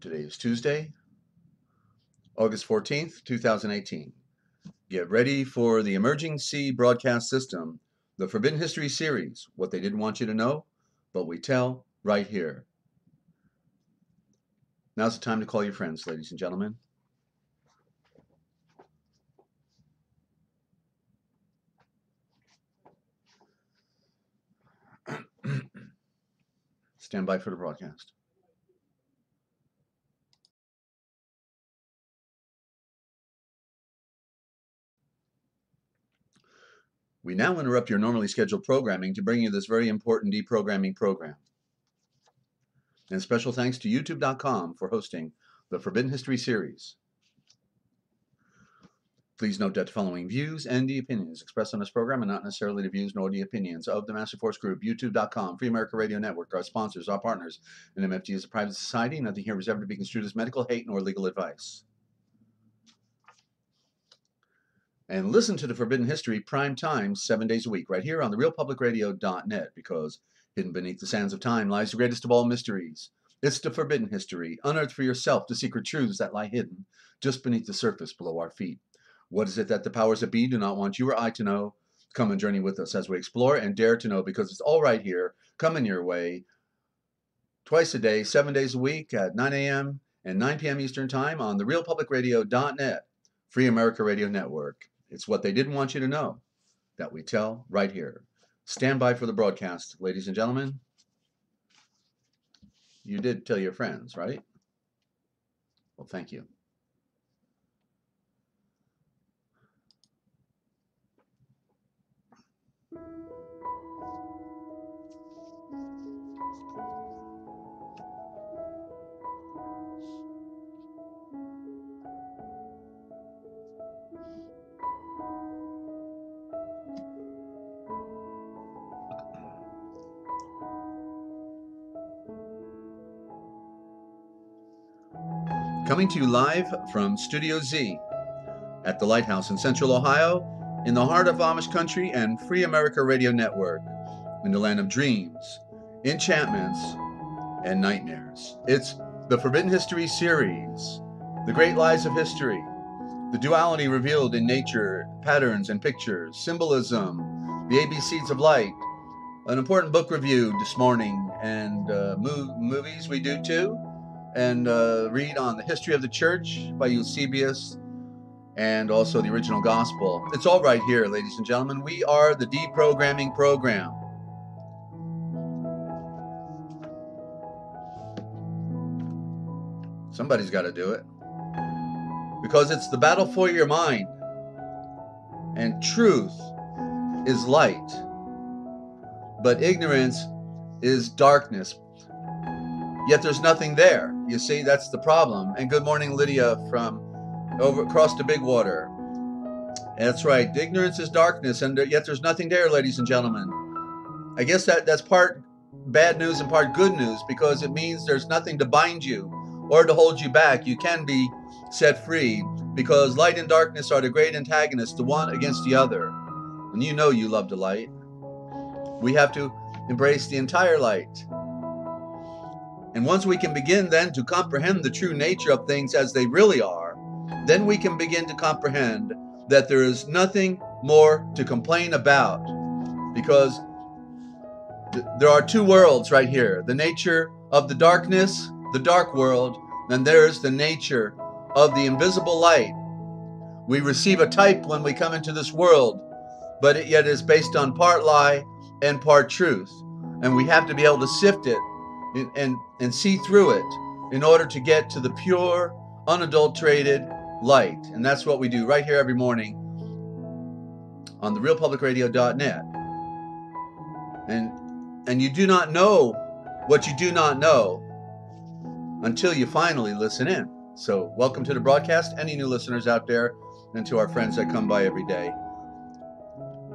Today is Tuesday, August 14th, 2018. Get ready for the Emerging Sea Broadcast System, the Forbidden History Series, what they didn't want you to know, but we tell right here. Now's the time to call your friends, ladies and gentlemen. Stand by for the broadcast. We now interrupt your normally scheduled programming to bring you this very important deprogramming program. And special thanks to YouTube.com for hosting the Forbidden History Series. Please note that the following views and the opinions expressed on this program are not necessarily the views nor the opinions of the Master Force Group, YouTube.com, Free America Radio Network, our sponsors, our partners, and MFG is a private society. Nothing here is ever to be construed as medical, hate, nor legal advice. And listen to the Forbidden History prime time 7 days a week right here on the realpublicradio.net, because hidden beneath the sands of time lies the greatest of all mysteries. It's the Forbidden History. Unearth for yourself the secret truths that lie hidden just beneath the surface below our feet. What is it that the powers that be do not want you or I to know? Come and journey with us as we explore and dare to know, because it's all right here, coming your way, twice a day, 7 days a week at 9 a.m. and 9 p.m. Eastern Time on the realpublicradio.net, Free America Radio Network. It's what they didn't want you to know that we tell right here. Stand by for the broadcast, ladies and gentlemen. You did tell your friends, right? Well, thank you. Coming to you live from Studio Z at the Lighthouse in Central Ohio, in the heart of Amish country and Free America Radio Network, in the land of dreams, enchantments, and nightmares. It's the Forbidden History Series, the great lies of history, the duality revealed in nature, patterns and pictures, symbolism, the ABCs of light, an important book review this morning, and movies we do too, and read on the history of the church by Eusebius, and also the original gospel. It's all right here, ladies and gentlemen. We are the deprogramming program. Somebody's got to do it, because it's the battle for your mind, and truth is light, but ignorance is darkness. Yet there's nothing there. You see, that's the problem. And good morning, Lydia, from over across the big water. That's right. Ignorance is darkness, and yet there's nothing there, ladies and gentlemen. I guess that's part bad news and part good news, because it means there's nothing to bind you or to hold you back. You can be set free, because light and darkness are the great antagonists, the one against the other. And you know you love the light. We have to embrace the entire light. And once we can begin then to comprehend the true nature of things as they really are, then we can begin to comprehend that there is nothing more to complain about, because there are two worlds right here. The nature of the darkness, the dark world, and there's the nature of the invisible light. We receive a type when we come into this world, but it yet is based on part lie and part truth. And we have to be able to sift it and see through it in order to get to the pure, unadulterated light. And that's what we do right here every morning on the realpublicradio.net. And you do not know what you do not know until you finally listen in. So welcome to the broadcast, any new listeners out there, and to our friends that come by every day.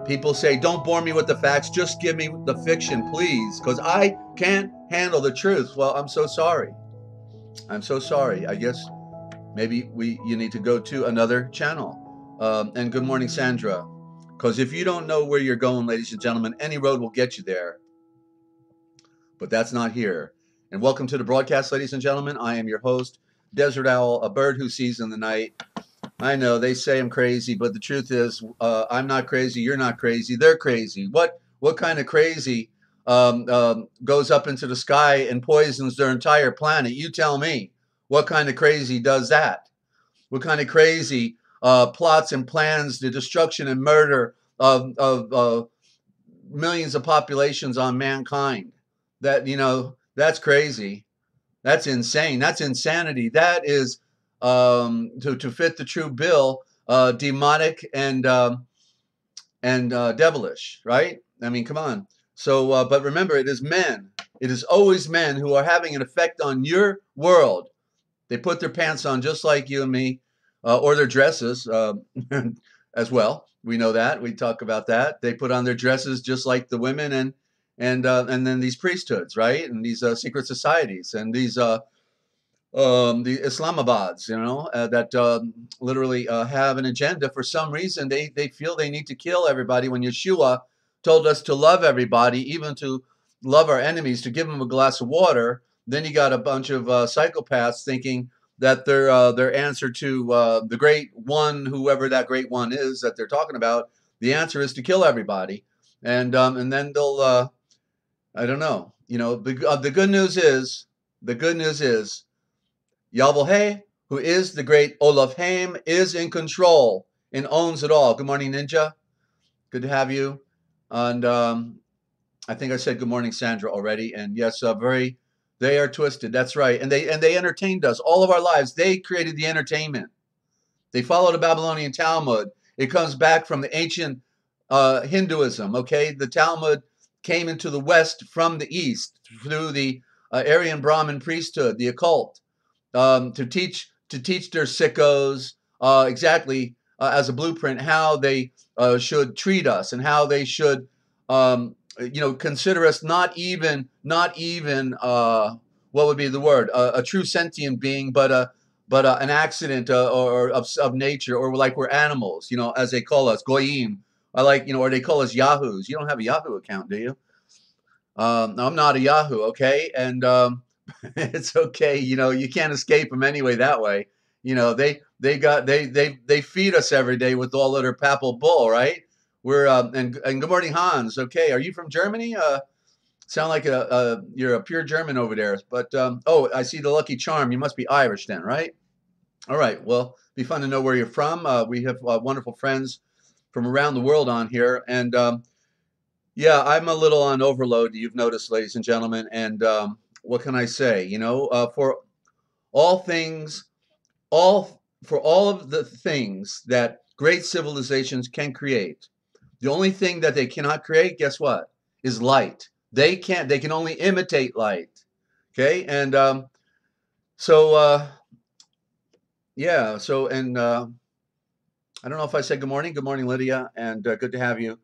People say, don't bore me with the facts, just give me the fiction, please, because I can't handle the truth. Well, I'm so sorry. I'm so sorry. I guess maybe you need to go to another channel. And good morning, Sandra. Because if you don't know where you're going, ladies and gentlemen, any road will get you there. But that's not here. And welcome to the broadcast, ladies and gentlemen. I am your host, Desert Owl, a bird who sees in the night. I know they say I'm crazy, but the truth is, I'm not crazy. You're not crazy. They're crazy. What kind of crazy goes up into the sky and poisons their entire planet? You tell me. What kind of crazy does that? What kind of crazy plots and plans the destruction and murder of millions of populations on mankind? That's crazy. That's insane. That's insanity. That is to fit the true bill, demonic and devilish, right? I mean, come on. So, but remember, it is men. It is always men who are having an effect on your world. They put their pants on just like you and me, or their dresses as well. We know that. We talk about that. They put on their dresses just like the women and then these priesthoods, right? And these secret societies and these the Islamabads, that literally have an agenda. For some reason, they feel they need to kill everybody when Yeshua told us to love everybody, even to love our enemies, to give them a glass of water. Then you got a bunch of psychopaths thinking that their answer to the great one, whoever that great one is that they're talking about, the answer is to kill everybody, and then they'll I don't know. The good news is Yahweh, who is the great Olaf Haim, is in control and owns it all. Good morning, Ninja. Good to have you. And I think I said good morning, Sandra, already. And yes, they are twisted. That's right. And they entertained us all of our lives. They created the entertainment. They followed the Babylonian Talmud. It comes back from the ancient Hinduism. Okay, the Talmud came into the West from the East through the Aryan Brahmin priesthood, the occult, to teach their sickos exactly as a blueprint how they should treat us and how they should consider us not even what would be the word, a true sentient being, but an accident or of nature, or like we're animals, as they call us, goyim. Or they call us yahoos. You don't have a Yahoo account, do you? I'm not a Yahoo, okay? And it's okay. You can't escape them anyway that way. They feed us every day with all of their papal bull, right? We're and good morning, Hans. Okay, are you from Germany? Sound like you're a pure German over there. But oh, I see the Lucky Charm. You must be Irish then, right? All right. Well, be fun to know where you're from. We have wonderful friends from around the world on here, and yeah, I'm a little on overload. You've noticed, ladies and gentlemen, and what can I say? For all things, for all of the things that great civilizations can create, the only thing that they cannot create, guess what? Is light. They can't. They can only imitate light. Okay, and so yeah. So and I don't know if I said good morning. Good morning, Lydia, and good to have you.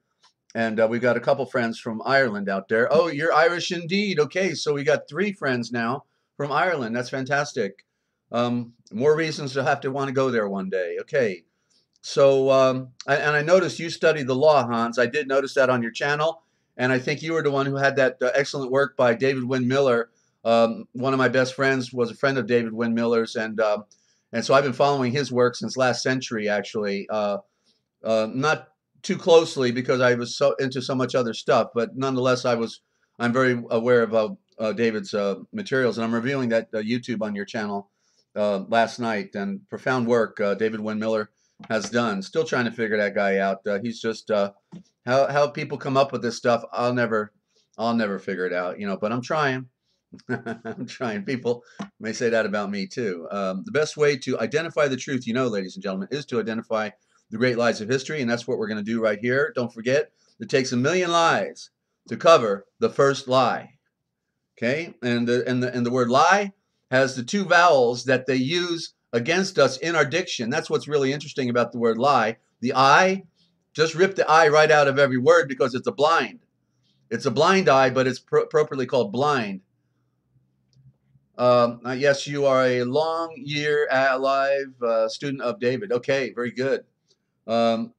And we've got a couple friends from Ireland out there. Oh, you're Irish indeed. Okay, so we got 3 friends now from Ireland. That's fantastic. More reasons to have to want to go there one day. Okay, so and I noticed you studied the law, Hans. I did notice that on your channel, and I think you were the one who had that excellent work by David Wynn Miller. One of my best friends was a friend of David Wynn Miller's, and so I've been following his work since last century, actually. Not too closely because I was so into so much other stuff, but nonetheless, I'm very aware of David's materials, and I'm reviewing that YouTube on your channel last night. And profound work David Wynn Miller has done. Still trying to figure that guy out. He's just how people come up with this stuff. I'll never figure it out, but I'm trying. I'm trying. People may say that about me too. The best way to identify the truth, ladies and gentlemen, is to identify the great lies of history, and that's what we're going to do right here. Don't forget, it takes 1,000,000 lies to cover the first lie. Okay, and the word lie has the 2 vowels that they use against us in our diction. That's what's really interesting about the word lie. The I, just rip the I right out of every word because it's a blind. It's a blind eye, but it's appropriately called blind. Yes, you are a long year alive student of David. Okay, very good. And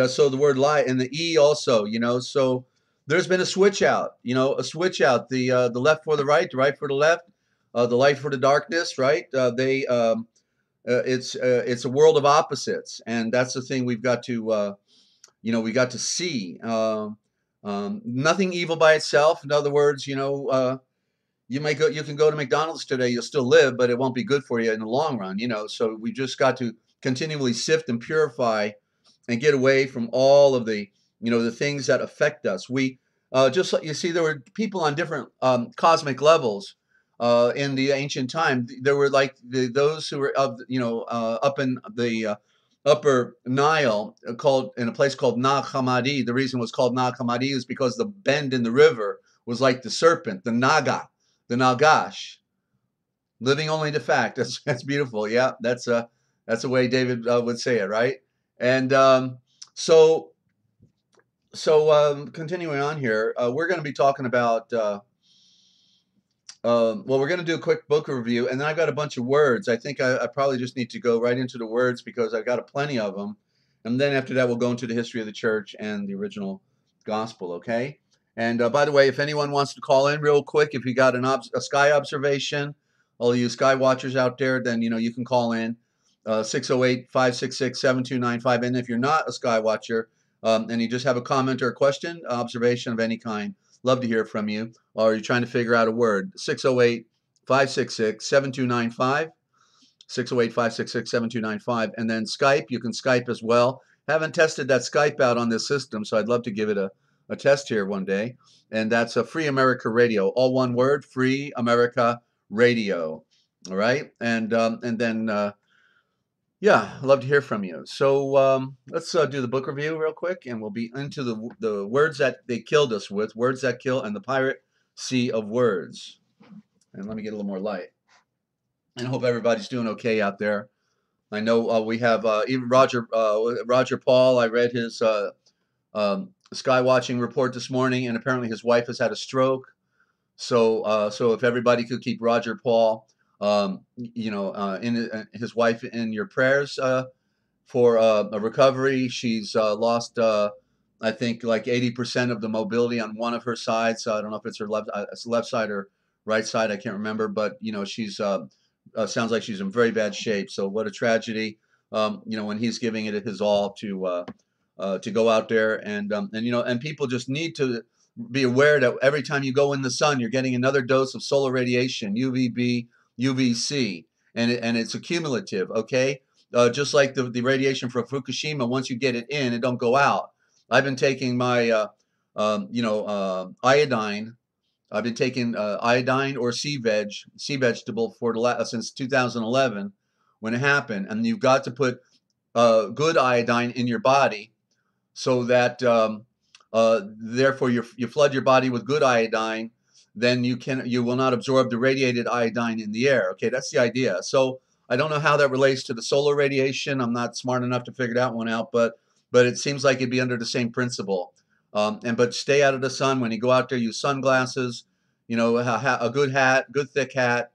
so the word lie and the E also, so there's been a switch out, a switch out, the left for the right for the left, the light for the darkness, right? It's a world of opposites, and that's the thing we've got to we got to see. Nothing evil by itself. In other words, you can go to McDonald's today, you'll still live, but it won't be good for you in the long run. So we just got to continually sift and purify and get away from all of the the things that affect us. We just like you see, there were people on different cosmic levels in the ancient time. There were like those who were up in the upper Nile, called in a place called Nag Hammadi. The reason it was called Nag Hammadi is because the bend in the river was like the serpent, the Naga, the Nagash, living only to fact. That's beautiful. Yeah, that's the way David would say it, right? And so continuing on here, we're going to be talking about. Well, we're going to do a quick book review, and then I've got a bunch of words. I think I probably just need to go right into the words because I've got plenty of them. And then after that, we'll go into the history of the church and the original gospel, okay? And by the way, if anyone wants to call in real quick, if you got a sky observation, all you sky watchers out there, then you can call in 608-566-7295. And if you're not a sky watcher and you just have a comment or a question, observation of any kind, love to hear from you. Or you're trying to figure out a word, 608-566-7295, 608-566-7295. And then Skype, you can Skype as well. Haven't tested that Skype out on this system, so I'd love to give it a test here one day. And that's a Free America Radio, all one word, Free America Radio. All right. And then, yeah, I'd love to hear from you. So let's do the book review real quick, and we'll be into the words that they killed us with, words that kill, and the pirate sea of words. And let me get a little more light. And I hope everybody's doing okay out there. I know we have even Roger Paul. I read his sky watching report this morning, and apparently his wife has had a stroke. So if everybody could keep Roger Paul, in his wife in your prayers for a recovery. She's lost, I think, like 80% of the mobility on one of her sides. I don't know if it's her left side or right side. I can't remember, but she's sounds like she's in very bad shape. So what a tragedy. When he's giving it his all to go out there and people just need to be aware that every time you go in the sun, you're getting another dose of solar radiation, UVB, UVC, and it's accumulative. Okay, just like the radiation from Fukushima, once you get it in, it don't go out. I've been taking my iodine. I've been taking iodine or sea vegetable since 2011 when it happened, and you've got to put good iodine in your body so that therefore you flood your body with good iodine. Then you will not absorb the radiated iodine in the air. Okay, that's the idea. So I don't know how that relates to the solar radiation. I'm not smart enough to figure that one out, but it seems like it'd be under the same principle. But stay out of the sun. When you go out there, use sunglasses, a good hat, good thick hat,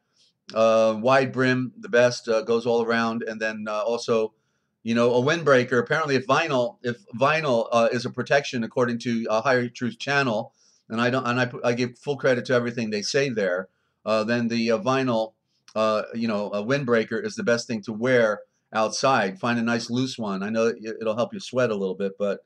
wide brim, the best, goes all around. And then also, a windbreaker. Apparently if vinyl is a protection according to Higher Truth Channel, and I give full credit to everything they say there, then the vinyl, a windbreaker is the best thing to wear outside. Find a nice loose one. I know it'll help you sweat a little bit, but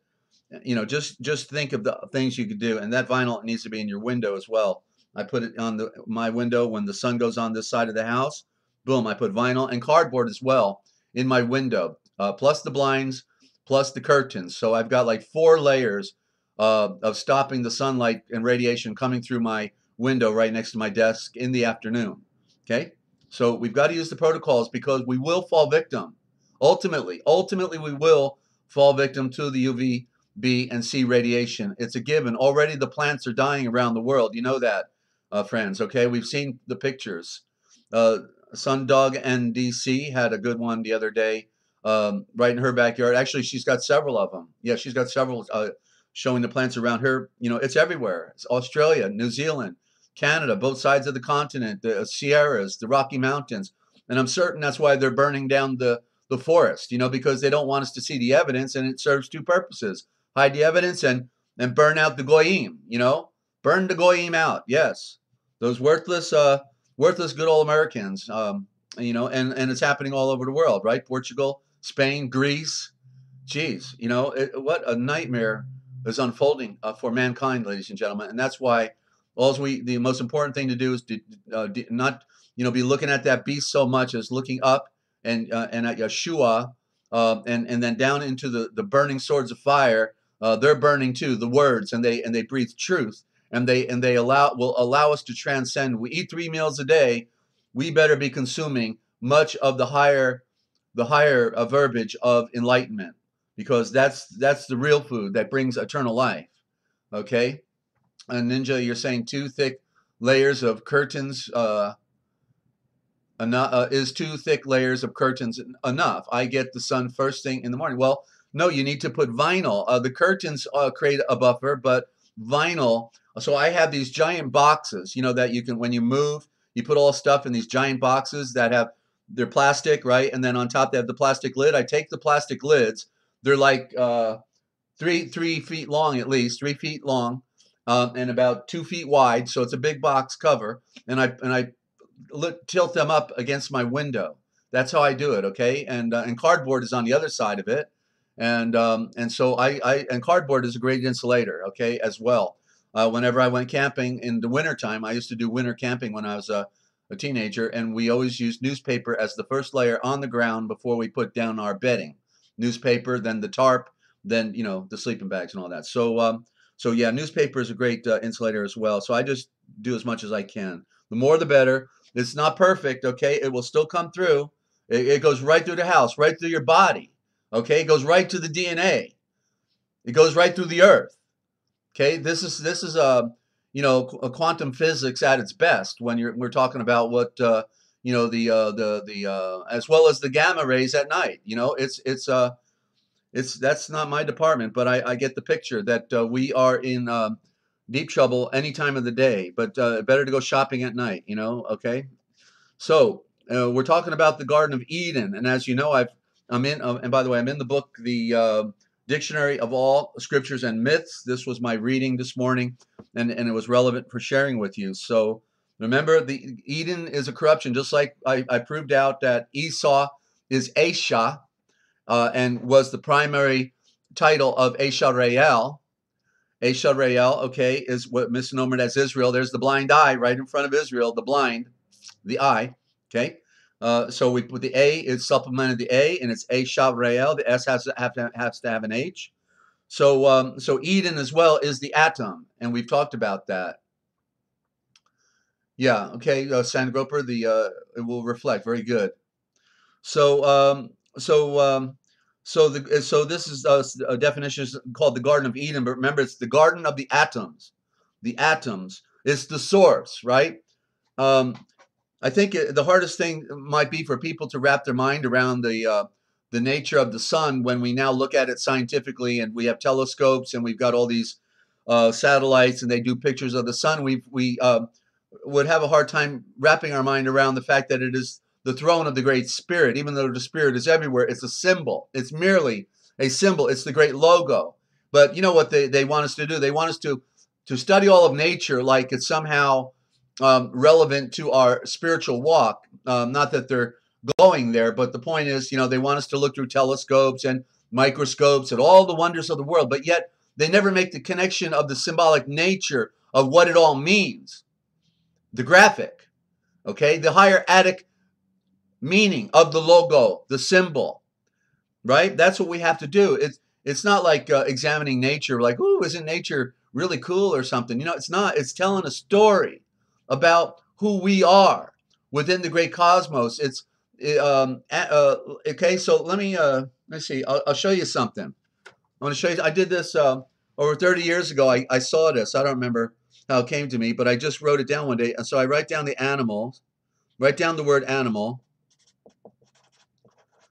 just think of the things you could do. And that vinyl needs to be in your window as well. I put it on my window when the sun goes on this side of the house. Boom, I put vinyl and cardboard as well in my window, plus the blinds, plus the curtains. So I've got like 4 layers of stopping the sunlight and radiation coming through my window right next to my desk in the afternoon. Okay, so we've got to use the protocols because we will fall victim. Ultimately, we will fall victim to the UV, B, and C radiation. It's a given. Already the plants are dying around the world. You know that, friends. Okay, we've seen the pictures. Sundog NDC had a good one the other day, right in her backyard. Actually, she's got several of them. Yeah, she's got several showing the plants around her. It's everywhere. It's Australia, New Zealand, Canada, both sides of the continent, the Sierras, the Rocky Mountains. And I'm certain that's why they're burning down the forest, because they don't want us to see the evidence, and it serves 2 purposes: hide the evidence and and burn out the goyim. Burn the goyim out. Yes, those worthless good old Americans. And it's happening all over the world, right? Portugal, Spain, Greece. Geez, what a nightmare is unfolding for mankind, ladies and gentlemen. And that's why the most important thing to do is to not, be looking at that beast so much as looking up and at Yeshua, and then down into the burning swords of fire. They're burning too, the words, and they breathe truth, and they will allow us to transcend. We eat 3 meals a day. We better be consuming much of the higher verbiage of enlightenment, because that's the real food that brings eternal life. Okay, and Ninja, you're saying 2 thick layers of curtains is 2 thick layers of curtains enough? I get the sun first thing in the morning. Well, no, you need to put vinyl. The curtains create a buffer, but vinyl. So I have these giant boxes, that you can, when you move, you put all stuff in these giant boxes that they're plastic, right? And then on top they have the plastic lid. I take the plastic lids. They're like 3 feet long, at least 3 feet long, and about 2 feet wide. So it's a big box cover, and I tilt them up against my window. That's how I do it. Okay, and cardboard is on the other side of it, and so and cardboard is a great insulator. Okay, as well. Whenever I went camping in the wintertime, I used to do winter camping when I was a teenager, and we always used newspaper as the first layer on the ground before we put down our bedding. Newspaper, then the tarp, then the sleeping bags and all that. So yeah, newspaper is a great insulator as well. So I just do as much as I can. The more the better. It's not perfect, okay? It will still come through. It goes right through the house, right through your body, okay? It goes right to the DNA. It goes right through the earth, okay? This is a quantum physics at its best when we're talking about what as well as the gamma rays at night. That's not my department, but I get the picture that we are in deep trouble any time of the day, but better to go shopping at night, okay? So we're talking about the Garden of Eden, and as you know, and by the way, I'm in the book, the Dictionary of All Scriptures and Myths. This was my reading this morning, and it was relevant for sharing with you. So remember, the Eden is a corruption, just like I proved out that Esau is Aisha, and was the primary title of Aisha Real. Aisha Real, okay, is what misnomered as Israel. There's the blind eye right in front of Israel, the eye, okay? So we put the A, it's supplemented the A, and it's Aisha Real. The S has to have an H. So Eden as well is the atom, and we've talked about that. Yeah, okay, Sand Groper, it will reflect. Very good. So this is a definition called the Garden of Eden, but remember, it's the Garden of the Atoms. The atoms. It's the source, right? I think the hardest thing might be for people to wrap their mind around the nature of the sun when we now look at it scientifically, and we have telescopes, and we've got all these satellites, and they do pictures of the sun. We would have a hard time wrapping our mind around the fact that it is the throne of the Great Spirit. Even though the Spirit is everywhere, it's a symbol. It's merely a symbol. It's the great logo. But you know what they want us to do? They want us to study all of nature like it's somehow relevant to our spiritual walk. Not that they're going there, but the point is, they want us to look through telescopes and microscopes at all the wonders of the world, but yet they never make the connection of the symbolic nature of what it all means. The graphic, okay, the higher adic meaning of the logo, the symbol, right? That's what we have to do. It's not like examining nature, like, ooh, isn't nature really cool or something? It's not. It's telling a story about who we are within the great cosmos. Okay. So let's see. I'll show you something. I want to show you. I did this over 30 years ago. I saw this. I don't remember how it came to me, but I just wrote it down one day. And so I write down the animals. Write down the word animal,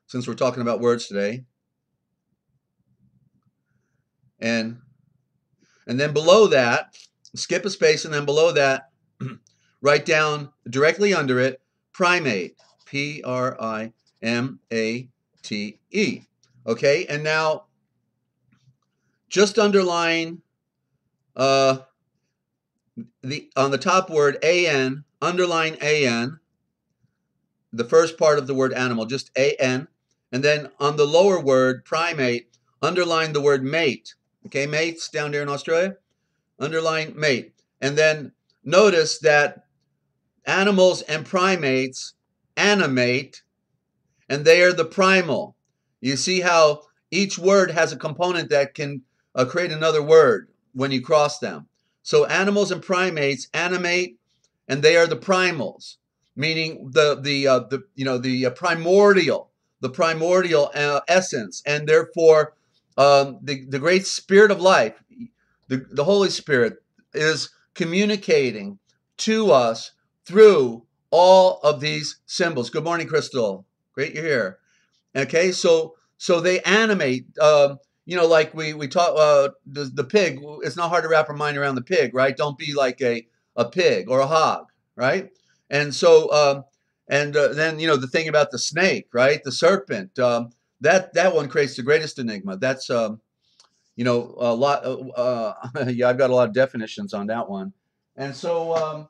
since we're talking about words today. And then below that, skip a space, and then below that, write down directly under it, primate, Primate. Okay, and now just underline on the top word an, underline an, the first part of the word animal, just an, and then on the lower word primate, underline the word mate. Okay, mates down there in Australia, underline mate. And then notice that animals and primates animate, and they are the primal. You see how each word has a component that can create another word when you cross them. So animals and primates animate, and they are the primals, meaning the primordial essence, and therefore the great spirit of life, the Holy Spirit, is communicating to us through all of these symbols. Good morning, Crystal. Great you're here. Okay, so they animate. Like we talk the pig. It's not hard to wrap our mind around the pig, right? Don't be like a pig or a hog, right? And so then the thing about the snake, right? The serpent. That one creates the greatest enigma. That's a lot. Yeah, I've got a lot of definitions on that one, and so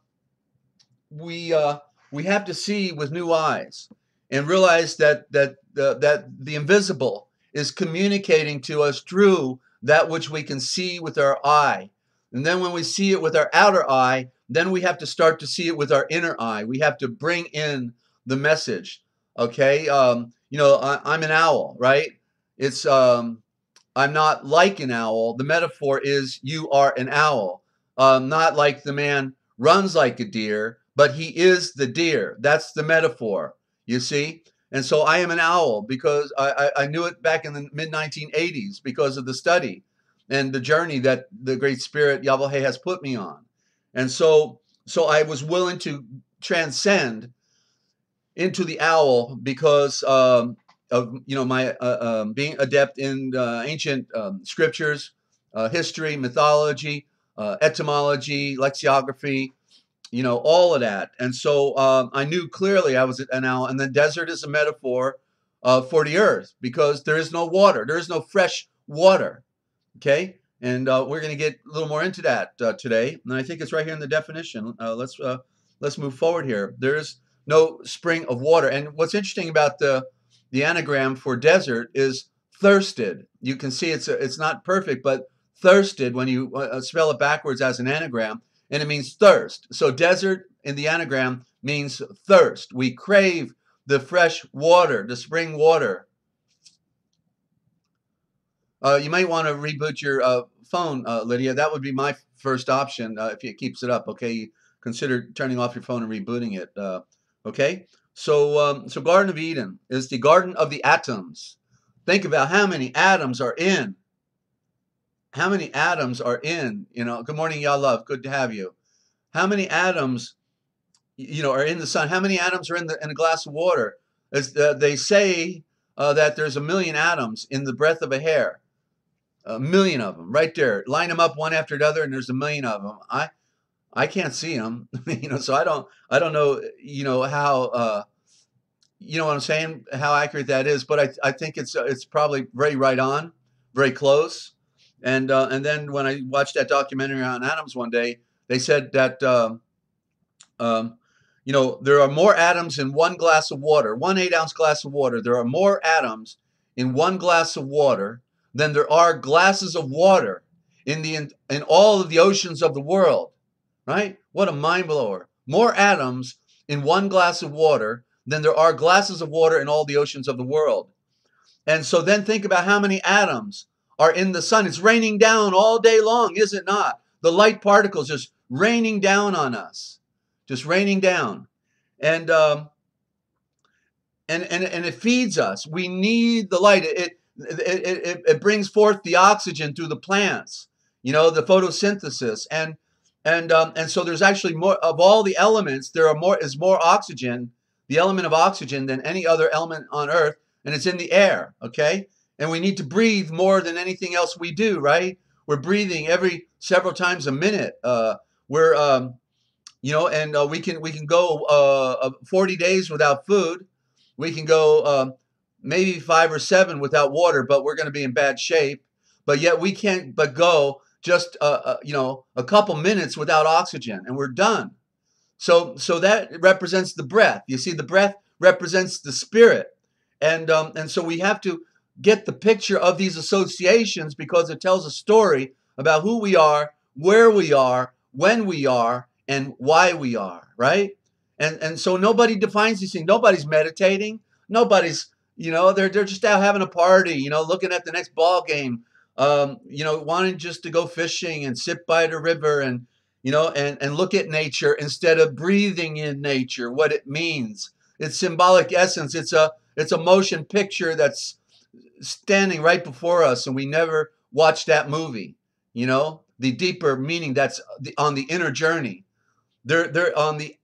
we have to see with new eyes and realize that the invisible is communicating to us through that which we can see with our eye. And then when we see it with our outer eye, then we have to start to see it with our inner eye. We have to bring in the message. Okay, I'm an owl, right? It's I'm not like an owl. The metaphor is you are an owl, not like the man runs like a deer, but he is the deer. That's the metaphor, you see? And so I am an owl because I knew it back in the mid-1980s because of the study and the journey that the Great Spirit Yahweh has put me on. And so I was willing to transcend into the owl because of my being adept in ancient scriptures, history, mythology, etymology, lexicography, all of that. And so I knew clearly I was an owl. And then desert is a metaphor for the earth because there is no water. There is no fresh water. Okay. And we're going to get a little more into that today. And I think it's right here in the definition. Let's move forward here. There is no spring of water. And what's interesting about the anagram for desert is thirsted. You can see it's not perfect, but thirsted when you spell it backwards as an anagram. And it means thirst. So desert in the anagram means thirst. We crave the fresh water, the spring water. You might want to reboot your phone, Lydia. That would be my first option if it keeps it up. Okay, consider turning off your phone and rebooting it. Okay, so Garden of Eden is the garden of the atoms. Think about how many atoms are in. How many atoms are in, good morning, y'all love. Good to have you. How many atoms, are in the sun? How many atoms are in a glass of water? They say that there's 1 million atoms in the breadth of a hair. 1 million of them right there. Line them up one after another, and there's 1 million of them. I can't see them, so I don't know, how, what I'm saying, how accurate that is. But I think it's probably very right on, very close. And then when I watched that documentary on atoms one day, they said that there are more atoms in one glass of water, 1 8-ounce glass of water. There are more atoms in one glass of water than there are glasses of water in all of the oceans of the world. Right? What a mind blower! More atoms in one glass of water than there are glasses of water in all the oceans of the world. And so then think about how many atoms are in the sun. It's raining down all day long, is it not? The light particles just raining down on us, just raining down, and it feeds us. We need the light. It brings forth the oxygen through the plants. The photosynthesis, and so there's actually more of all the elements. There is more oxygen, the element of oxygen, than any other element on Earth, and it's in the air. Okay. And we need to breathe more than anything else we do, right? We're breathing every several times a minute. We can go 40 days without food. We can go maybe 5 or 7 without water, but we're going to be in bad shape. But yet we can't but go just a couple minutes without oxygen, and we're done. So that represents the breath. You see, the breath represents the spirit, and so we have to get the picture of these associations, because it tells a story about who we are, where we are, when we are, and why we are, right? And so nobody defines these things. Nobody's meditating. Nobody's, they're just out having a party, looking at the next ball game, wanting just to go fishing and sit by the river and, and look at nature instead of breathing in nature, what it means. It's symbolic essence. It's a motion picture that's standing right before us, and we never watch that movie. The deeper meaning that's on the inner journey. They're on the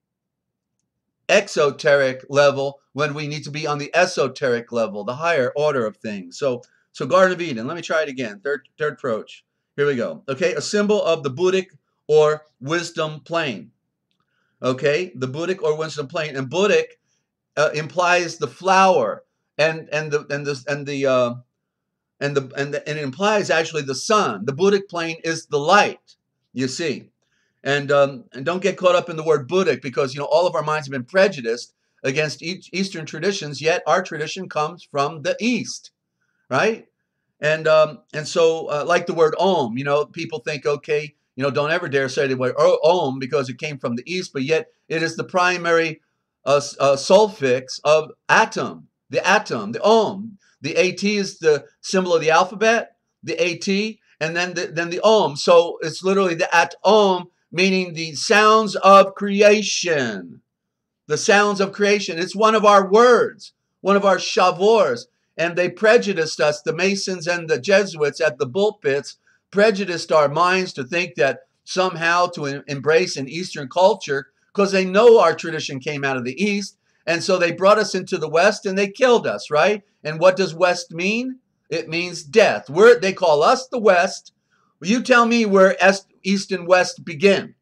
exoteric level when we need to be on the esoteric level, the higher order of things. So Garden of Eden. Let me try it again. Third approach. Here we go. Okay, a symbol of the Buddhic or wisdom plane. Okay, the Buddhic or wisdom plane, and Buddhic implies the flower, and it implies actually the sun. The Buddhic plane is the light. You see, and don't get caught up in the word Buddhic, because all of our minds have been prejudiced against Eastern traditions. Yet our tradition comes from the East, right? And so like the word Om, people think, okay, don't ever dare say the word Om because it came from the East, but yet it is the primary suffix of atom, the atom, the Om. The AT is the symbol of the alphabet, the AT, and then the Om. So it's literally the atom, meaning the sounds of creation. The sounds of creation. It's one of our words, one of our shavors. And they prejudiced us, the Masons and the Jesuits at the pulpits, prejudiced our minds to think that somehow to embrace an Eastern culture, because they know our tradition came out of the East. And so they brought us into the West and they killed us, right? And what does West mean? It means death. They call us the West. You tell me where East and West begin,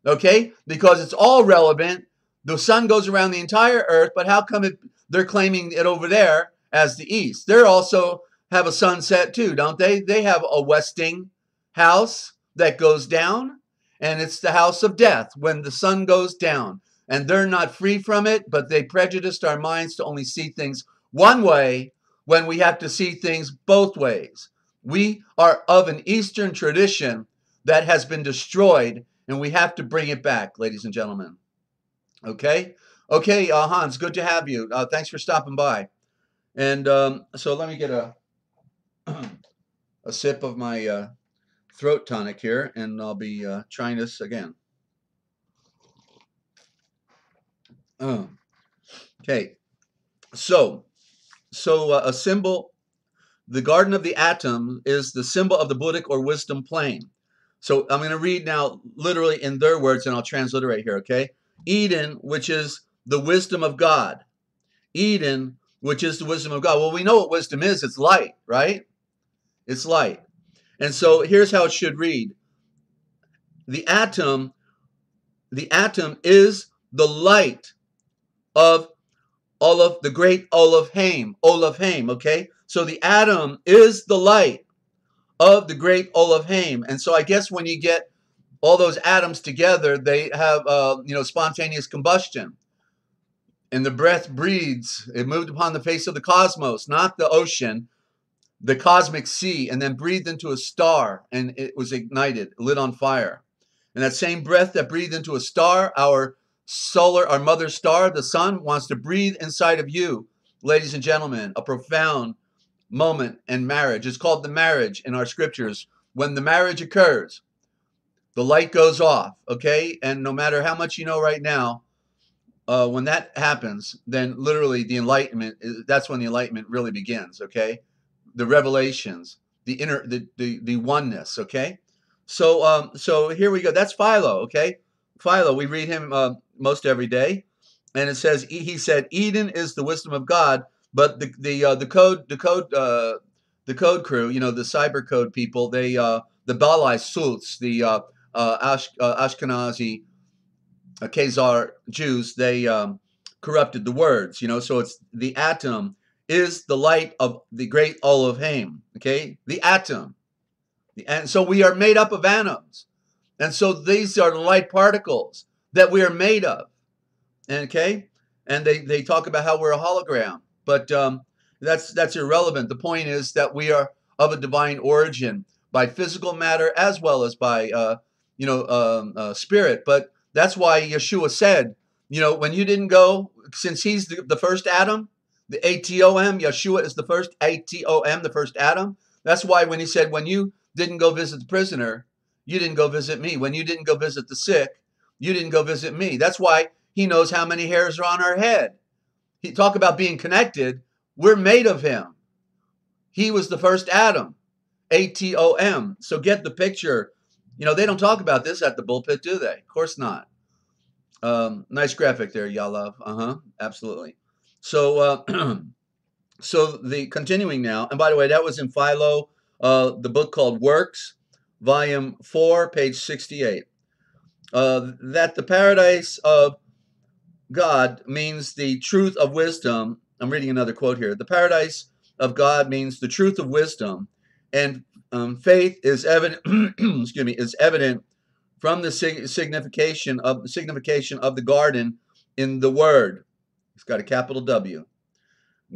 okay? Because it's all relevant. The sun goes around the entire earth, but how come they're claiming it over there as the East? They also have a sunset too, don't they? They have a westing house that goes down, and it's the house of death when the sun goes down. And they're not free from it, but they prejudiced our minds to only see things one way when we have to see things both ways. We are of an Eastern tradition that has been destroyed, and we have to bring it back, ladies and gentlemen. Okay? Okay, Hans, good to have you. Thanks for stopping by. And so let me get a sip of my throat tonic here, and I'll be trying this again. Okay, so a symbol, the Garden of the Atom is the symbol of the Buddhic or wisdom plane. So I'm going to read now literally in their words, and I'll transliterate here, okay? Eden, which is the wisdom of God. Eden, which is the wisdom of God. Well, we know what wisdom is. It's light, right? It's light. And so here's how it should read. The atom is the light of the great Olaf Haim, okay? So the atom is the light of the great Olaf Haim. And so I guess when you get all those atoms together, they have, spontaneous combustion. And the breath breathes. It moved upon the face of the cosmos, not the ocean, the cosmic sea, and then breathed into a star, and it was ignited, lit on fire. And that same breath that breathed into a star, our mother star, the sun, wants to breathe inside of you, ladies and gentlemen. A profound moment in marriage. It's called the marriage in our scriptures. When the marriage occurs, the light goes off, okay? And no matter how much you know right now, when that happens, then literally the enlightenment, that's when the enlightenment really begins, okay? The revelations, the inner, the oneness, okay? So here we go. That's Philo, okay? Philo, we read him most every day, and it says he said Eden is the wisdom of God, but the code crew, the cyber code people, they the Balai Sults, the Ashkenazi Khazar Jews, they corrupted the words, so it's the atom is the light of the great Olaf Haim, okay? The atom. And so we are made up of atoms. And so these are the light particles that we are made of. Okay? And they talk about how we're a hologram. But that's irrelevant. The point is that we are of a divine origin by physical matter as well as by spirit. But that's why Yeshua said, when you didn't go, since he's the first Adam, the ATOM, Yeshua is the first ATOM, the first Adam. That's why when he said, when you didn't go visit the prisoner, you didn't go visit me. When you didn't go visit the sick, you didn't go visit me. That's why he knows how many hairs are on our head. He talk about being connected. We're made of him. He was the first Adam, ATOM. So get the picture. They don't talk about this at the bullpit, do they? Of course not. Nice graphic there, Yalav. Absolutely. So, so the continuing now, and by the way, that was in Philo, the book called Works, Volume 4, page 68. That the paradise of God means the truth of wisdom. I'm reading another quote here. The paradise of God means the truth of wisdom, and faith is evident. Excuse me, is evident from the signification of the garden in the word. It's got a capital W.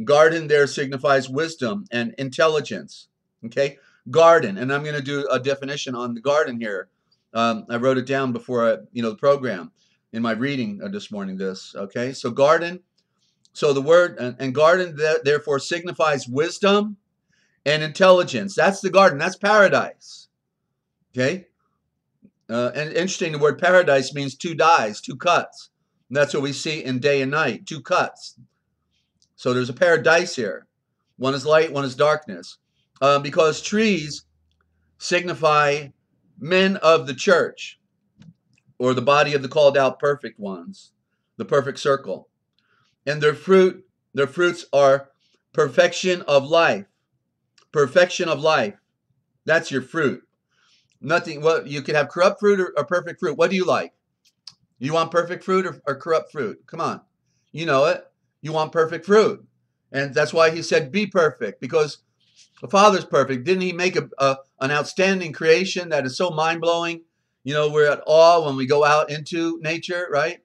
Garden there signifies wisdom and intelligence. Okay, garden, and I'm going to do a definition on the garden here. I wrote it down before the program in my reading this morning. Okay, so garden. So the word and garden therefore signifies wisdom and intelligence. That's the garden. That's paradise. Okay. And interesting, the word paradise means two dyes, two cuts. And that's what we see in day and night, two cuts. So there's a paradise here. One is light, one is darkness. Because trees signify men of the church, or the body of the called out perfect ones, the perfect circle. And their fruits are perfection of life. Perfection of life. That's your fruit. Nothing. Well, you could have corrupt fruit or perfect fruit. What do you like? You want perfect fruit or corrupt fruit? Come on. You know it. You want perfect fruit. And that's why he said, be perfect, because the Father's perfect. Didn't he make an outstanding creation that is so mind-blowing? We're at awe when we go out into nature, right?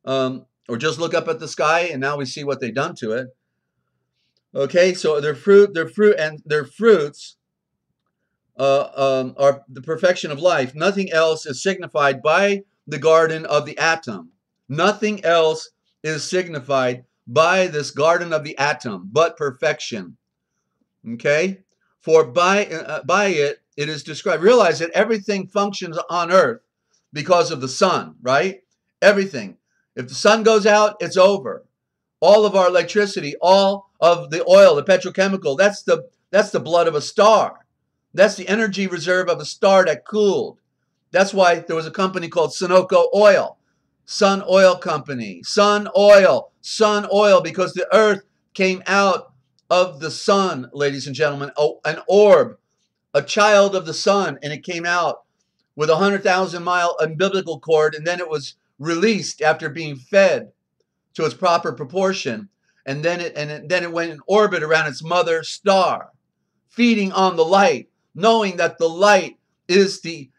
Or just look up at the sky, and now we see what they've done to it. Okay, so their fruits are the perfection of life. Nothing else is signified by the garden of the atom. Nothing else is signified by this garden of the atom but perfection. Okay, for by it is described. Realize that everything functions on earth because of the sun, right? Everything. If the sun goes out, it's over. All of our electricity, all of the oil, the petrochemical, that's the blood of a star. That's the energy reserve of a star that cooled. That's why there was a company called Sunoco Oil, Sun Oil Company, Sun Oil, because the earth came out of the sun, ladies and gentlemen, an orb, a child of the sun, and it came out with 100,000-mile umbilical cord, and then it was released after being fed to its proper proportion, and then it went in orbit around its mother star, feeding on the light, knowing that the light is the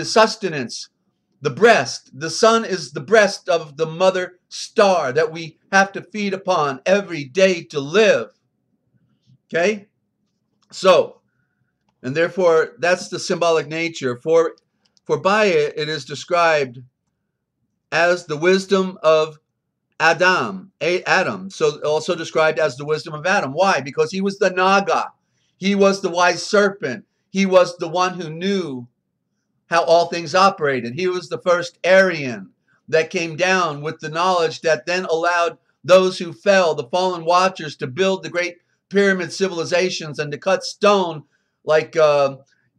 sustenance, the breast. The sun is the breast of the mother star that we have to feed upon every day to live. Okay? So, and therefore, that's the symbolic nature. For by it is described as the wisdom of Adam. So also described as the wisdom of Adam. Why? Because he was the Naga. He was the wise serpent. He was the one who knew how all things operated. He was the first Aryan that came down with the knowledge that then allowed those who fell, the fallen watchers, to build the great pyramid civilizations and to cut stone like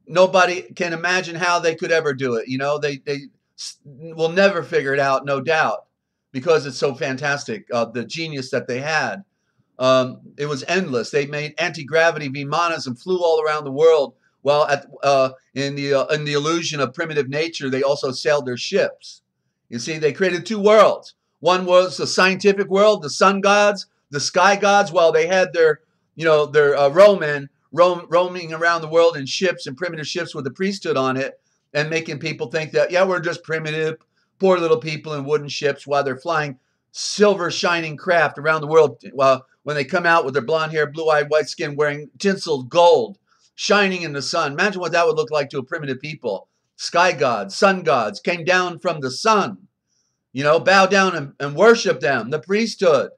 nobody can imagine how they could ever do it. They will never figure it out, no doubt, because it's so fantastic, the genius that they had. It was endless. They made anti-gravity vimanas and flew all around the world. Well, in the illusion of primitive nature, they also sailed their ships. You see, they created two worlds. One was the scientific world, the sun gods, the sky gods, while they had their Roman roaming around the world in ships and primitive ships with the priesthood on it and making people think that, yeah, we're just primitive, poor little people in wooden ships while they're flying silver shining craft around the world. While when they come out with their blonde hair, blue-eyed, white skin, wearing tinseled gold, shining in the sun. Imagine what that would look like to a primitive people. Sky gods, sun gods came down from the sun, bow down and worship them, the priesthood.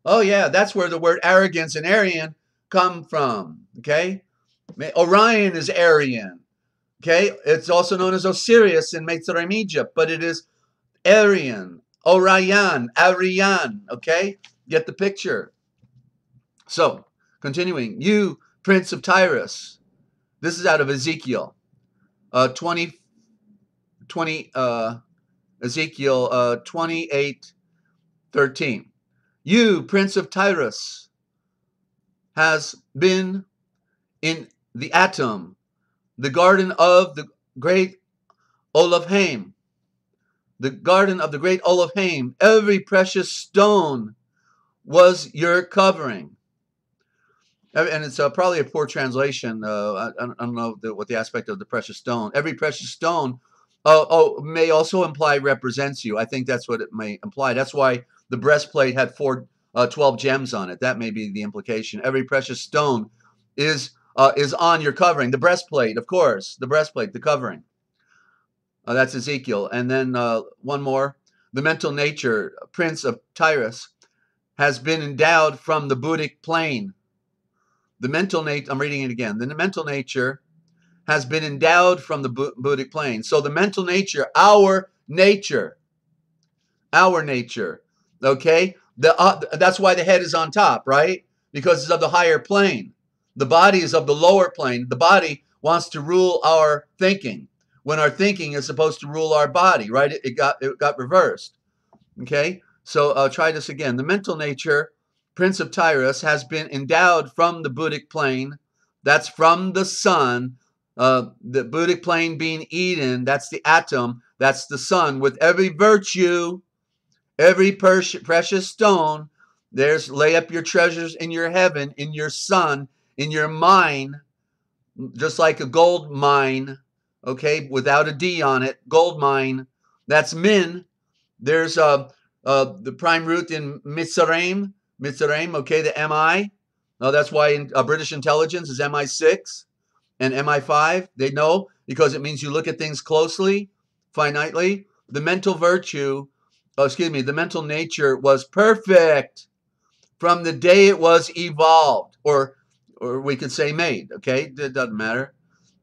Oh yeah, that's where the word arrogance and Aryan come from, okay? Orion is Aryan, okay? It's also known as Osiris in Mitzrayim, Egypt, but it is Aryan, Orion, Aryan, okay? Get the picture. So, continuing, you, Prince of Tyrus. This is out of Ezekiel 20, Ezekiel 28:13. You, Prince of Tyrus, has been in the atom, the garden of the great Olofhaim. The garden of the great Olofhaim. Every precious stone was your covering. And it's probably a poor translation. I don't know what the aspect of the precious stone. Every precious stone may also imply represents you. I think that's what it may imply. That's why the breastplate had 12 gems on it. That may be the implication. Every precious stone is on your covering. The breastplate, of course. The breastplate, the covering. That's Ezekiel. And then one more. The mental nature, Prince of Tyrus, has been endowed from the Buddhic plane. The mental nature, I'm reading it again. The mental nature has been endowed from the Buddhic plane. So the mental nature, our nature, okay? That's why the head is on top, right? Because it's of the higher plane. The body is of the lower plane. The body wants to rule our thinking when our thinking is supposed to rule our body, right? It got reversed, okay? So try this again. The mental nature, Prince of Tyrus, has been endowed from the Buddhic plane. That's from the sun. The Buddhic plane being Eden, that's the atom, that's the sun, with every virtue, every precious stone. There's lay up your treasures in your heaven, in your sun, in your mine, just like a gold mine, okay, without a D on it, gold mine. That's min. There's the prime root in Mitzrayim, okay, the MI. That's why in British intelligence is MI6 and MI5. They know because it means you look at things closely, finitely. The mental virtue, the mental nature was perfect from the day it was evolved, or we could say made, okay? It doesn't matter.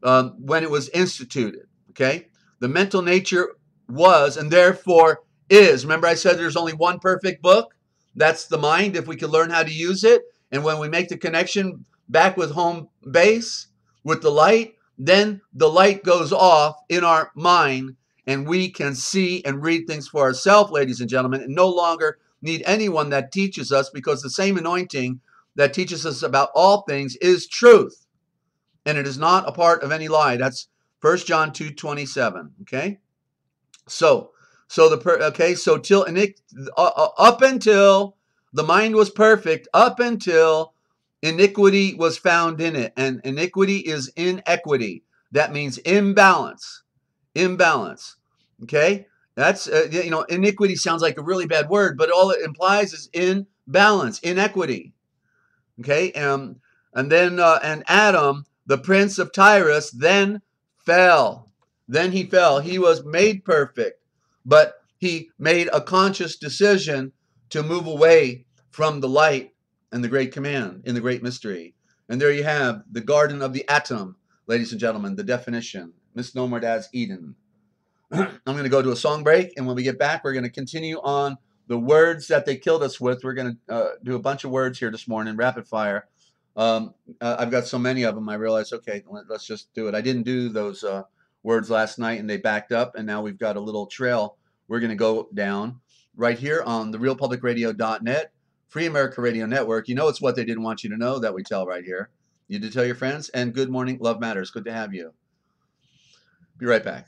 When it was instituted, okay? The mental nature was and therefore is. Remember I said there's only one perfect book? That's the mind, if we can learn how to use it. And when we make the connection back with home base, with the light, then the light goes off in our mind and we can see and read things for ourselves, ladies and gentlemen, and no longer need anyone that teaches us, because the same anointing that teaches us about all things is truth. And it is not a part of any lie. That's 1 John 2:27, okay? So till up until the mind was perfect, up until iniquity was found in it, and iniquity is inequity. That means imbalance, okay? That's iniquity sounds like a really bad word, but all it implies is imbalance, inequity, okay? And then and Adam, the prince of Tyrus, then fell. Then he fell. He was made perfect, but he made a conscious decision to move away from the light and the great command in the great mystery. And there you have the garden of the atom, ladies and gentlemen, the definition, misnomered as Eden. I'm going to go to a song break, and when we get back, we're going to continue on the words that they killed us with. We're going to do a bunch of words here this morning, rapid fire. I've got so many of them, I realized, okay, let's just do it. I didn't do those words last night, and they backed up, and now we've got a little trail we're going to go down right here on the realpublicradio.net, Free America Radio Network. You know, it's what they didn't want you to know that we tell right here. You did tell your friends, and good morning, love matters. Good to have you. Be right back.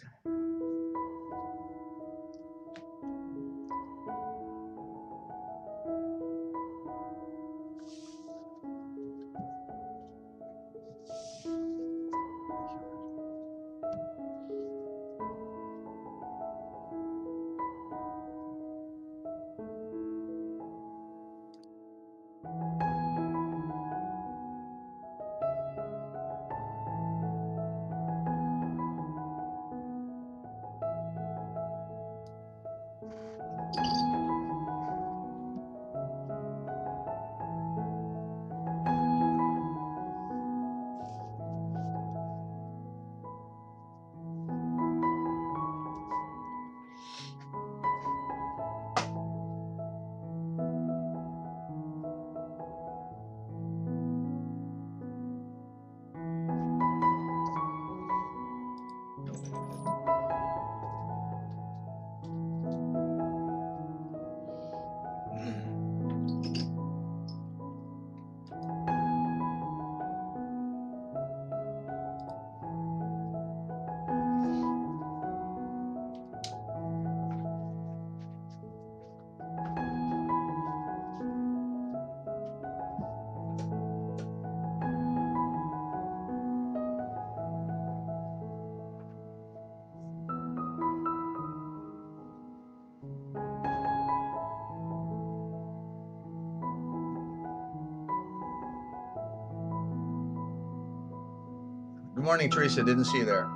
morning, Teresa. Didn't see you there.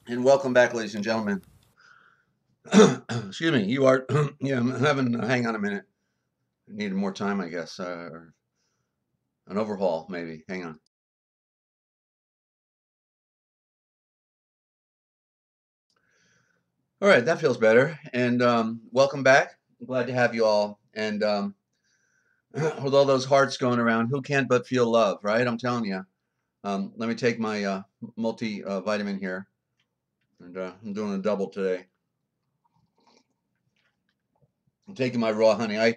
And welcome back, ladies and gentlemen. Excuse me. You are, yeah, I'm having, hang on a minute. I needed more time, I guess, or an overhaul, maybe. Hang on. All right, that feels better. And welcome back. I'm glad to have you all. And with all those hearts going around, who can't but feel love, right? I'm telling you. Let me take my multivitamin here. And I'm doing a double today. I'm taking my raw honey. I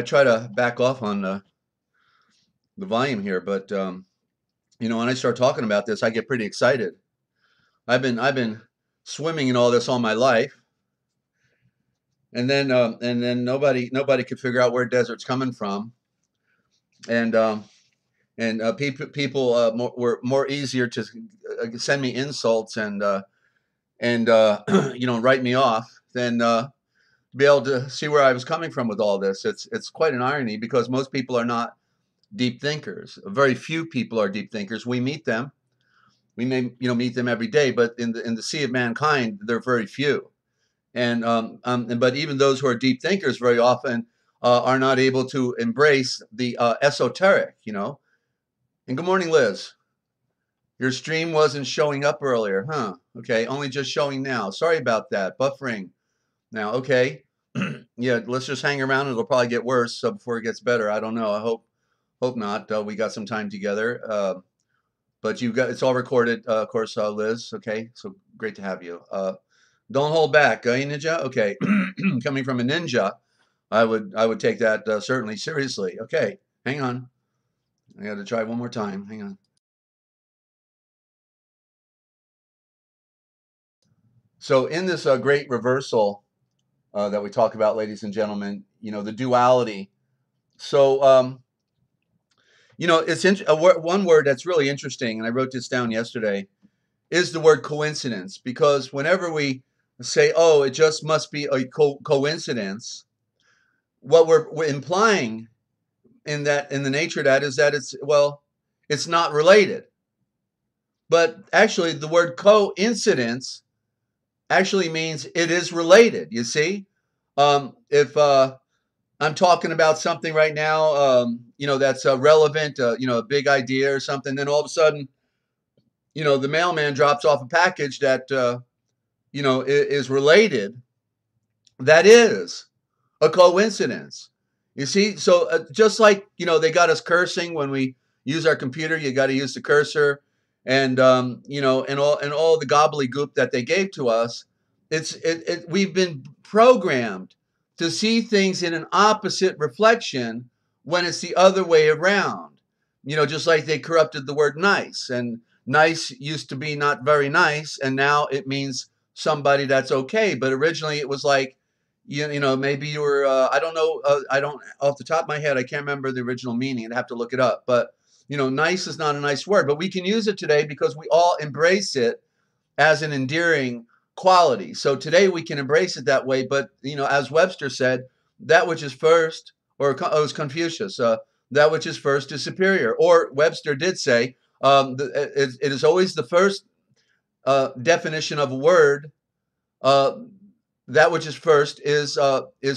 try to back off on the volume here, but when I start talking about this, I get pretty excited. I've been swimming in all this all my life, and then nobody could figure out where desert's coming from, and people were more easier to send me insults and write me off than be able to see where I was coming from with all this. It's quite an irony because most people are not deep thinkers. Very few people are deep thinkers. We meet them. We may meet them every day, but in the sea of mankind, they're very few. And but even those who are deep thinkers very often are not able to embrace the esoteric. And good morning, Liz. Your stream wasn't showing up earlier, huh? Okay, only just showing now. Sorry about that. Buffering. Now, okay. Yeah, let's just hang around. It'll probably get worse before it gets better. I don't know. I hope not. We got some time together. But it's all recorded, of course, Liz. Okay, so great to have you. Don't hold back, ninja. Okay, coming from a ninja, I would take that certainly seriously. Okay, hang on. I got to try one more time. Hang on. So in this great reversal that we talk about, ladies and gentlemen, the duality. So it's one word that's really interesting, and I wrote this down yesterday, is the word coincidence, because whenever we say, oh, it just must be a coincidence, what we're implying in the nature of that is that it's not related. But actually, the word coincidence actually means it is related. You see, if I'm talking about something right now, that's relevant, a big idea or something, then all of a sudden, the mailman drops off a package that is related. That is a coincidence. You see, so just like they got us cursing when we use our computer, you got to use the cursor, and and all the gobbledygook that they gave to us. We've been programmed to see things in an opposite reflection when it's the other way around. Just like they corrupted the word nice, and nice used to be not very nice, and now it means somebody that's okay. But originally it was like, maybe you were, I don't know, I don't, off the top of my head, I can't remember the original meaning. I'd have to look it up. But nice is not a nice word, but we can use it today because we all embrace it as an endearing quality. So today we can embrace it that way. But, as Webster said, that which is first, or it was Confucius, that which is first is superior. Or Webster did say, it is always the first definition of a word. That which is first is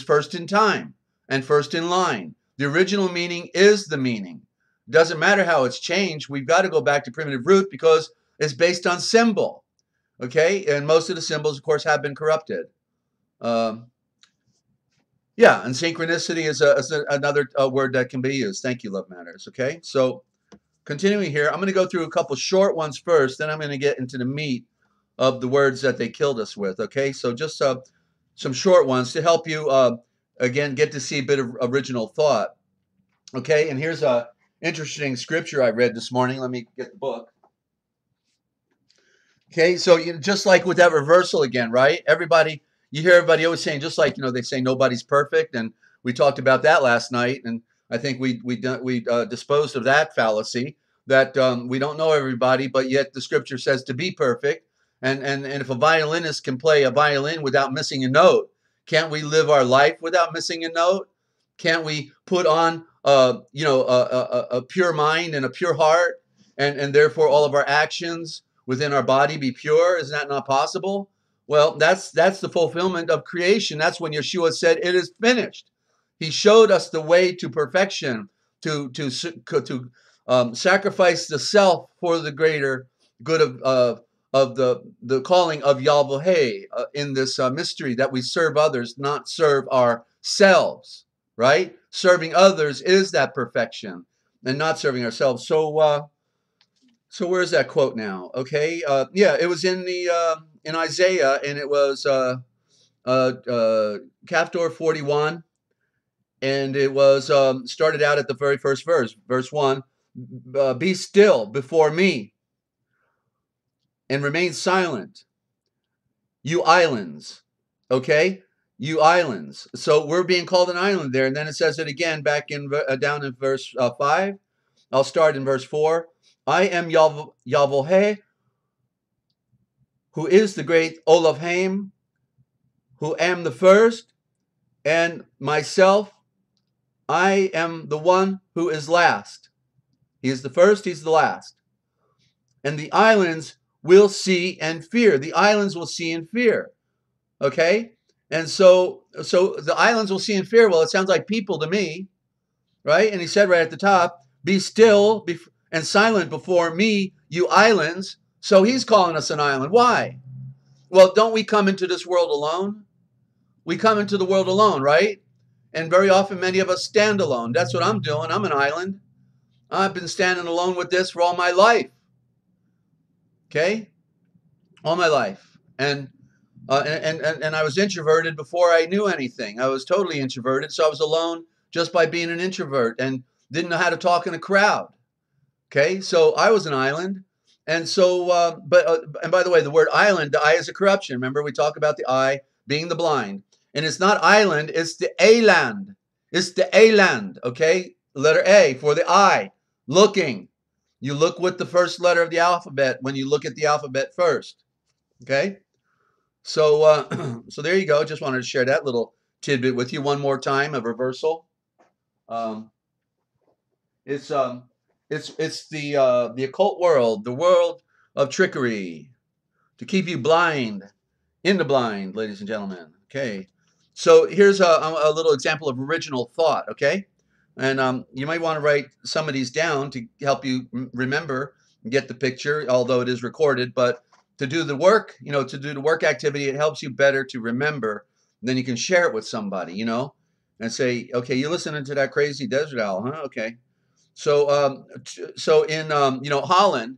first in time and first in line. The original meaning is the meaning. Doesn't matter how it's changed. We've got to go back to primitive root because it's based on symbol. Okay, and most of the symbols, of course, have been corrupted. Yeah, and synchronicity is another word that can be used. Thank you, Love Matters. Okay, so continuing here, I'm going to go through a couple short ones first, then I'm going to get into the meat of the words that they killed us with. Okay, so just some short ones to help you, again, get to see a bit of original thought. Okay, and here's a interesting scripture I read this morning. Let me get the book. Okay, so just like with that reversal again, right? You hear everybody always saying, just like, they say nobody's perfect, and we talked about that last night, and I think we disposed of that fallacy, that we don't know everybody, but yet the scripture says to be perfect, and if a violinist can play a violin without missing a note, can't we live our life without missing a note? Can't we put on a pure mind and a pure heart, and therefore all of our actions within our body be pure? Is that not possible? Well, that's the fulfillment of creation. That's when Yeshua said, "It is finished." He showed us the way to perfection, to sacrifice the self for the greater good of the calling of Yahweh in this mystery, that we serve others, not serve ourselves. Right? Serving others is that perfection, and not serving ourselves. So where's that quote now? Okay, yeah, it was in Isaiah, and it was Chapter 41, and it was started out at the very first verse 1. Be still before me, and remain silent, you islands. Okay, you islands. So we're being called an island there, and then it says it again back in down in verse 5. I'll start in verse 4. I am Yahweh, who is the great Elohim, who am the first, and myself, I am the one who is last. He is the first, he's the last. And the islands will see and fear. The islands will see and fear. Okay? And so the islands will see and fear. Well, it sounds like people to me, right? And he said right at the top, be still and silent before me, you islands. So he's calling us an island. Why? Well, don't we come into this world alone? We come into the world alone, right? And very often many of us stand alone. That's what I'm doing. I'm an island. I've been standing alone with this for all my life. Okay? All my life. And I was introverted before I knew anything. I was totally introverted, so I was alone just by being an introvert and didn't know how to talk in a crowd. Okay, so I was an island. And so, and by the way, the word island, the I is a corruption. Remember, we talk about the I being the blind. And it's not island, it's the A-land. It's the A-land, okay? Letter A for the I, looking. You look with the first letter of the alphabet when you look at the alphabet first, okay? So, so there you go. Just wanted to share that little tidbit with you one more time, a reversal. It's the occult world, the world of trickery, to keep you blind, in the blind, ladies and gentlemen. Okay, so here's a little example of original thought. Okay, and you might want to write some of these down to help you remember and get the picture, although it is recorded. But to do the work, to do the work activity, it helps you better to remember. Then you can share it with somebody, and say, okay, you're listening to that crazy desert owl, huh? Okay. So, so in Holland,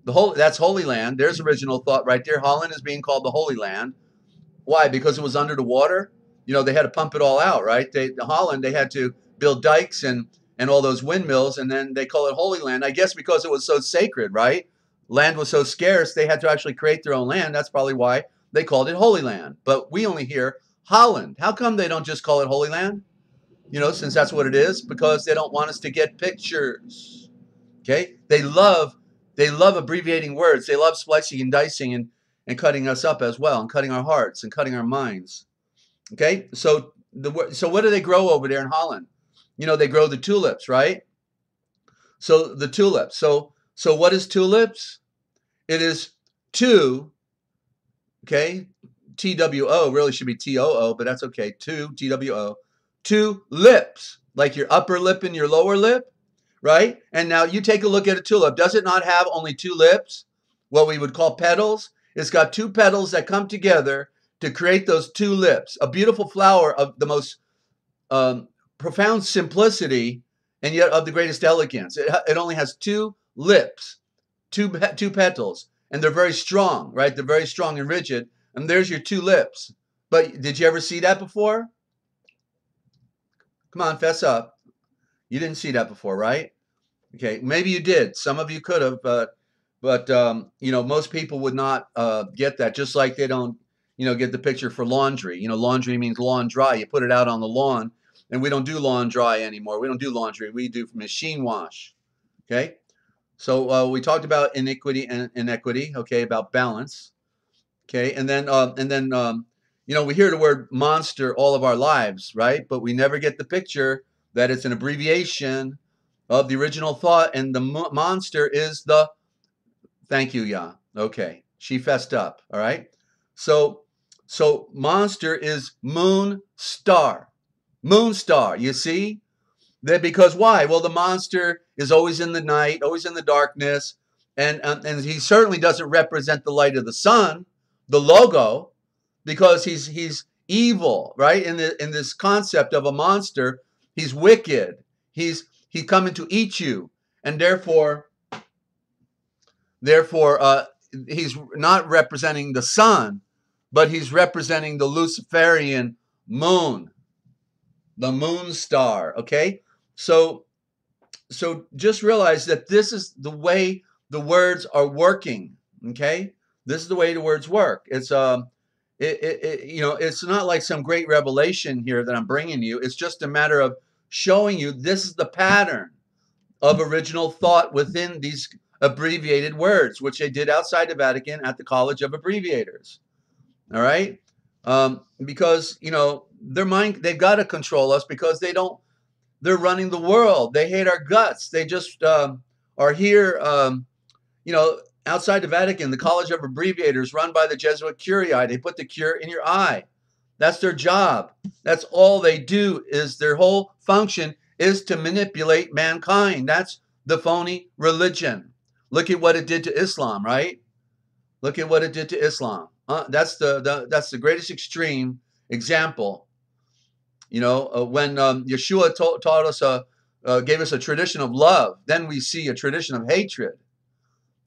that's Holy Land. There's original thought right there. Holland is being called the Holy Land. Why? Because it was under the water. They had to pump it all out, right? Holland, they had to build dikes and all those windmills, and then they call it Holy Land. I guess because it was so sacred, right? Land was so scarce, they had to actually create their own land. That's probably why they called it Holy Land. But we only hear Holland. How come they don't just call it Holy Land? Since that's what it is, because they don't want us to get pictures. Okay? They love abbreviating words. They love splicing and dicing and cutting us up as well, and cutting our hearts and cutting our minds. Okay? So what do they grow over there in Holland? You know, they grow the tulips, right? So the tulips. So what is tulips? It is two, okay? TWO, really should be TOO, but that's okay. Two, TWO. Two lips, like your upper lip and your lower lip, right? And now you take a look at a tulip. Does it not have only two lips? What we would call petals? It's got two petals that come together to create those two lips. A beautiful flower of the most profound simplicity and yet of the greatest elegance. It only has two lips, two petals, and they're very strong, right? They're very strong and rigid. And there's your two lips. But did you ever see that before? Come on, fess up. You didn't see that before, right? Okay, maybe you did. Some of you could have, but you know, most people would not get that. Just like they don't, you know, get the picture for laundry. You know, laundry means lawn dry. You put it out on the lawn, and we don't do lawn dry anymore. We don't do laundry. We do machine wash. Okay, so we talked about iniquity and inequity. Okay, about balance. Okay, and then you know, we hear the word monster all of our lives, right? But we never get the picture that it's an abbreviation of the original thought, and the monster is the, thank you, Yah. Okay, she fessed up, all right? So monster is moon star. Moon star, you see? That because why? Well, the monster is always in the night, always in the darkness, and he certainly doesn't represent the light of the sun, the logo, because he's evil, right? In this concept of a monster, he's wicked. He's coming to eat you, and therefore he's not representing the sun, but he's representing the Luciferian moon, the moon star. Okay, so just realize that this is the way the words are working. Okay, this is the way the words work. It's you know, it's not like some great revelation here that I'm bringing you. It's just a matter of showing you this is the pattern of original thought within these abbreviated words, which they did outside the Vatican at the College of Abbreviators. All right, because you know they've got to control us because they're running the world. They hate our guts. They just are here, you know. Outside the Vatican, the College of Abbreviators, run by the Jesuit Curii, they put the cure in your eye. That's their job. That's all they do. Is their whole function is to manipulate mankind. That's the phony religion. Look at what it did to Islam, right? Look at what it did to Islam. That's the greatest extreme example. You know, when Yeshua taught us, gave us a tradition of love, then we see a tradition of hatred.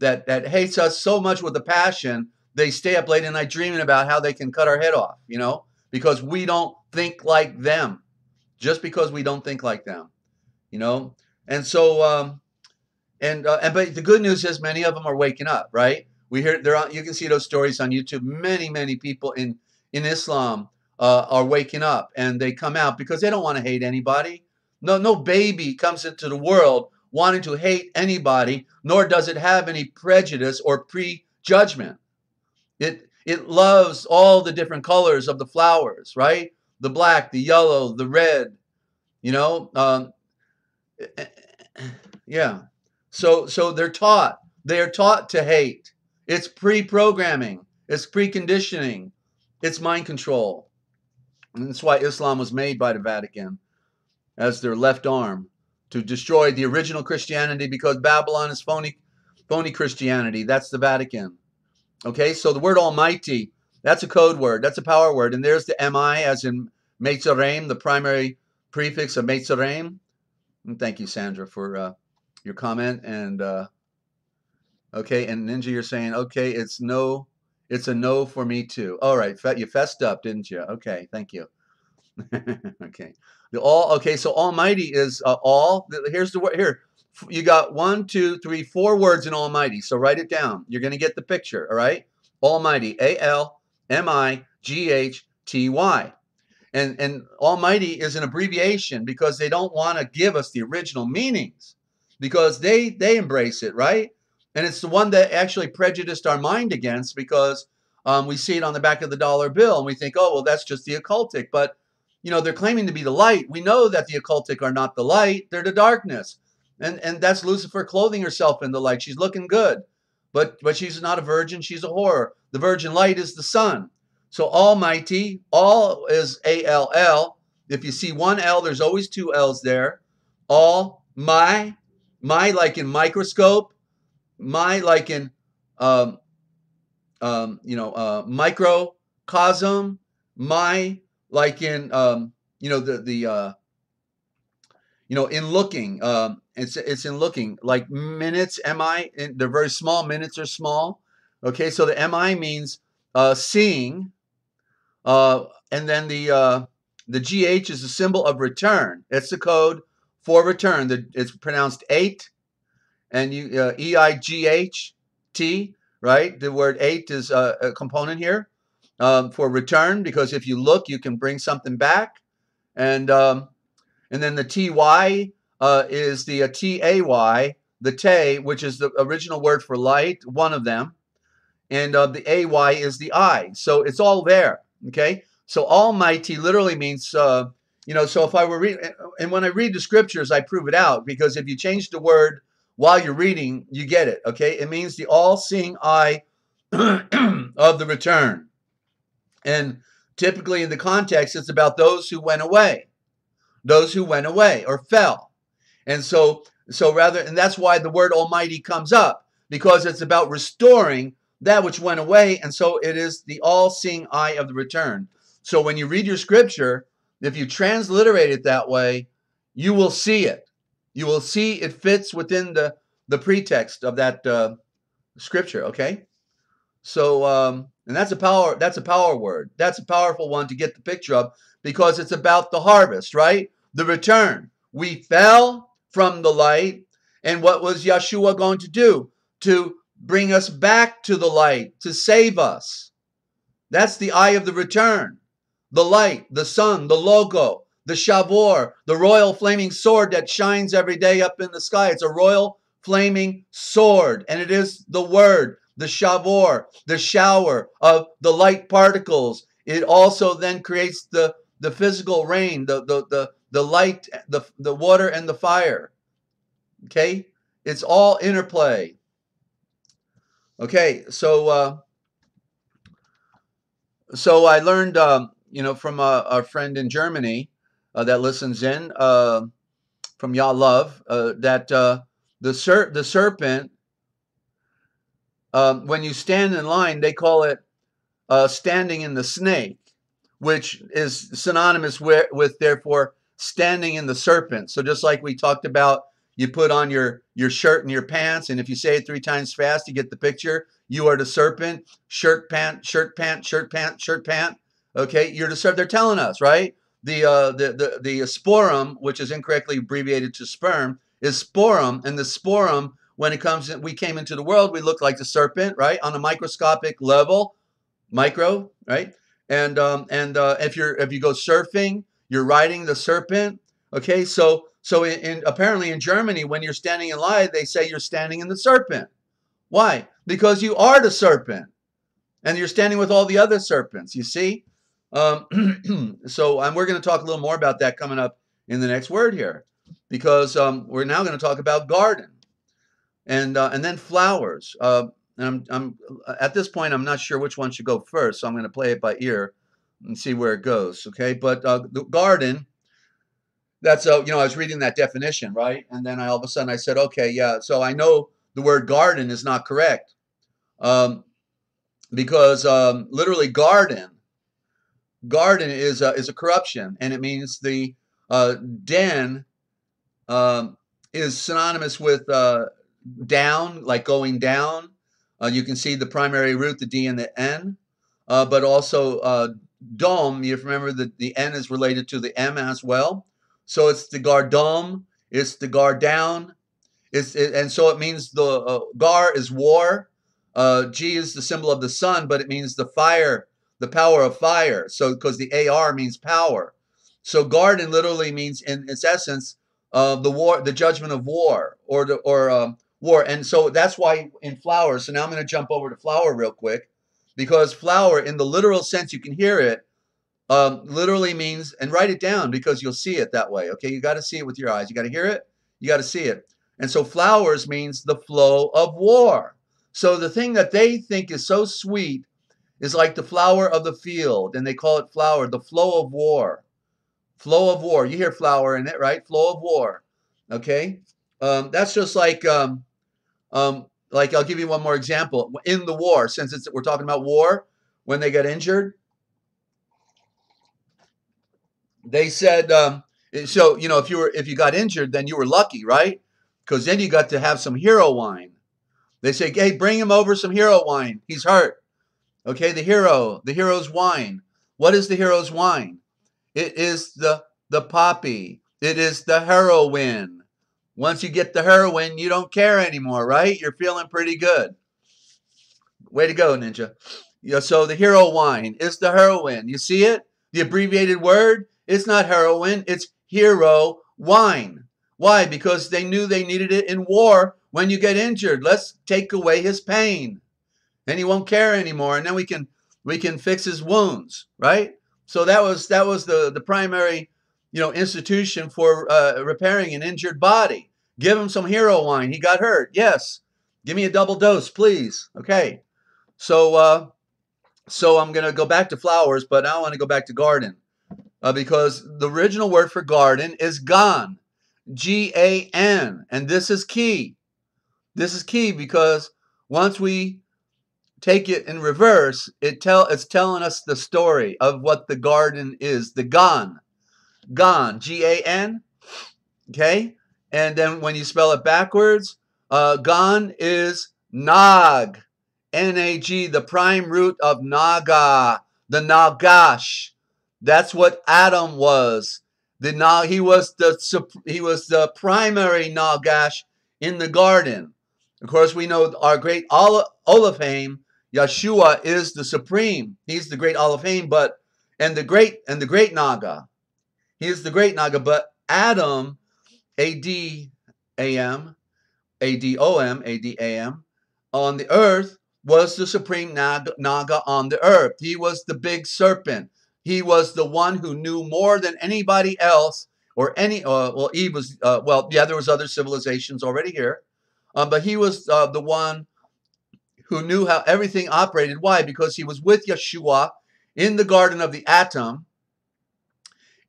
That hates us so much with a passion, they stay up late at night dreaming about how they can cut our head off, you know, because we don't think like them, just because we don't think like them, you know. And so, but the good news is many of them are waking up, right? We hear you can see those stories on YouTube. Many people in Islam are waking up, and they come out because they don't want to hate anybody. No baby comes into the world wanting to hate anybody, nor does it have any prejudice or prejudgment. It loves all the different colors of the flowers, right? The black, the yellow, the red, you know. Yeah. So they're taught. They are taught to hate. It's pre-programming. It's preconditioning. It's mind control. And that's why Islam was made by the Vatican as their left arm, to destroy the original Christianity, because Babylon is phony Christianity. That's the Vatican. Okay, so the word Almighty, that's a code word. That's a power word. And there's the MI as in Metzorem, the primary prefix of Metzorem. And thank you, Sandra, for your comment. And okay, and Ninja, you're saying, okay, it's a no for me too. All right, you fessed up, didn't you? Okay, thank you. Okay. Okay, so Almighty is all. Here's the word. Here, you got 1, 2, 3, 4 words in Almighty. So write it down. You're going to get the picture. All right. Almighty. ALMIGHTY. And Almighty is an abbreviation because they don't want to give us the original meanings. because they embrace it, right? And it's the one that actually prejudiced our mind against, because we see it on the back of the dollar bill and we think, oh, well, that's just the occultic. But, you know, they're claiming to be the light. We know that the occultic are not the light. They're the darkness. And that's Lucifer clothing herself in the light. She's looking good. But she's not a virgin. She's a whore. The virgin light is the sun. So Almighty, all is A-L-L. If you see one L, there's always two L's there. All, my like in microscope, my like in microcosm, my like in in looking, it's in looking, like minutes, mi, they're very small, minutes are small. Okay, so the mi means seeing, and then the GH is a symbol of return. It's the code for return. It's pronounced 8, and EIGHT, right? The word 8 is a component here for return, because if you look, you can bring something back. And then the TY is the TAY, the Te, which is the original word for light, one of them. And the AY is the I. So it's all there, okay? So Almighty literally means, so if I were reading, and when I read the scriptures, I prove it out, because if you change the word while you're reading, you get it, okay? It means the all-seeing eye of the return. And typically in the context, it's about those who went away or fell. And so rather, and that's why the word Almighty comes up, because it's about restoring that which went away. And so it is the all-seeing eye of the return. So when you read your scripture, if you transliterate it that way, you will see it. You will see it fits within the pretext of that scripture, okay? So, and that's a power word. That's a powerful one to get the picture of, because it's about the harvest, right? The return. We fell from the light, and what was Yeshua going to do? To bring us back to the light, to save us. That's the eye of the return. The light, the sun, the logo, the shavor, the royal flaming sword that shines every day up in the sky. It's a royal flaming sword, and it is the word, the shavor, the shower of the light particles. It also then creates the physical rain, the light, the water and the fire. Okay? It's all interplay. Okay, so I learned, from our friend in Germany that listens in, from Yah Love, that the serpent, when you stand in line, they call it standing in the snake, which is synonymous with therefore standing in the serpent. So just like we talked about, you put on your shirt and your pants, and if you say it 3 times fast, you get the picture. You are the serpent. Shirt, pant, shirt, pant, shirt, pant, shirt, pant. Okay, you're the serpent. They're telling us, right? The sporum, which is incorrectly abbreviated to sperm, is sporum, and the sporum, when it comes in, we came into the world, we look like the serpent, right? On a microscopic level, micro, right? And if you go surfing, you're riding the serpent. Okay, so apparently in Germany, when you're standing in line, they say you're standing in the serpent. Why? Because you are the serpent, and you're standing with all the other serpents. You see. So we're going to talk a little more about that coming up in the next word here, because we're now going to talk about garden, and then flowers. And I'm at this point, I'm not sure which one should go first, so I'm going to play it by ear and see where it goes. Okay, but the garden. That's I was reading that definition, right? And then all of a sudden I said, okay, yeah. So I know the word garden is not correct, because literally garden is a corruption, and it means the den is synonymous with down, like going down. You can see the primary root, the D and the N, but also dome. You remember that the N is related to the M as well. So it's the gardom, it's the gardown, and so it means the gar is war, G is the symbol of the sun, but it means the fire, the power of fire. So because the AR means power, so garden literally means in its essence the judgment of war, or war. And so that's why in flower. So now I'm going to jump over to flower real quick, because flower, in the literal sense, you can hear it. Literally means, and write it down because you'll see it that way. Okay, you got to see it with your eyes. You got to hear it. You got to see it. And so flowers means the flow of war. So the thing that they think is so sweet is like the flower of the field, and they call it flower, the flow of war. Flow of war. You hear flower in it, right? Flow of war. Okay, that's just like I'll give you one more example. In the war, since we're talking about war, when they got injured, they said, so if you got injured, then you were lucky, right? Because then you got to have some hero wine. They say, hey, bring him over some hero wine. He's hurt. Okay, the hero's wine. What is the hero's wine? It is the poppy. It is the heroin. Once you get the heroin, you don't care anymore, right? You're feeling pretty good. Way to go, Ninja. Yeah, so the hero wine is the heroin. You see it? The abbreviated word? It's not heroin. It's hero wine. Why? Because they knew they needed it in war. When you get injured, let's take away his pain, and he won't care anymore. And then we can fix his wounds, right? So that was the primary, institution for repairing an injured body. Give him some hero wine. He got hurt. Yes. Give me a double dose, please. Okay. So I'm going to go back to flowers, but now I want to go back to garden, because the original word for garden is gan, G-A-N, and this is key. This is key because once we take it in reverse, it's telling us the story of what the garden is. The gan, G-A-N. Okay, and then when you spell it backwards, gan is nag, N-A-G, the prime root of naga, the nagash. That's what Adam was. He was the primary nagash in the garden. Of course, we know our great Olafhaim, Yeshua, is the supreme. He's the great Olafhaim, and the great Naga. He is the great Naga. But Adam, A-D-A-M, A-D-O-M, A-D-A-M, on the earth was the supreme Naga on the earth. He was the big serpent. He was the one who knew more than anybody else, or Eve was. There was other civilizations already here. But he was the one who knew how everything operated. Why? Because he was with Yeshua in the Garden of the Atom.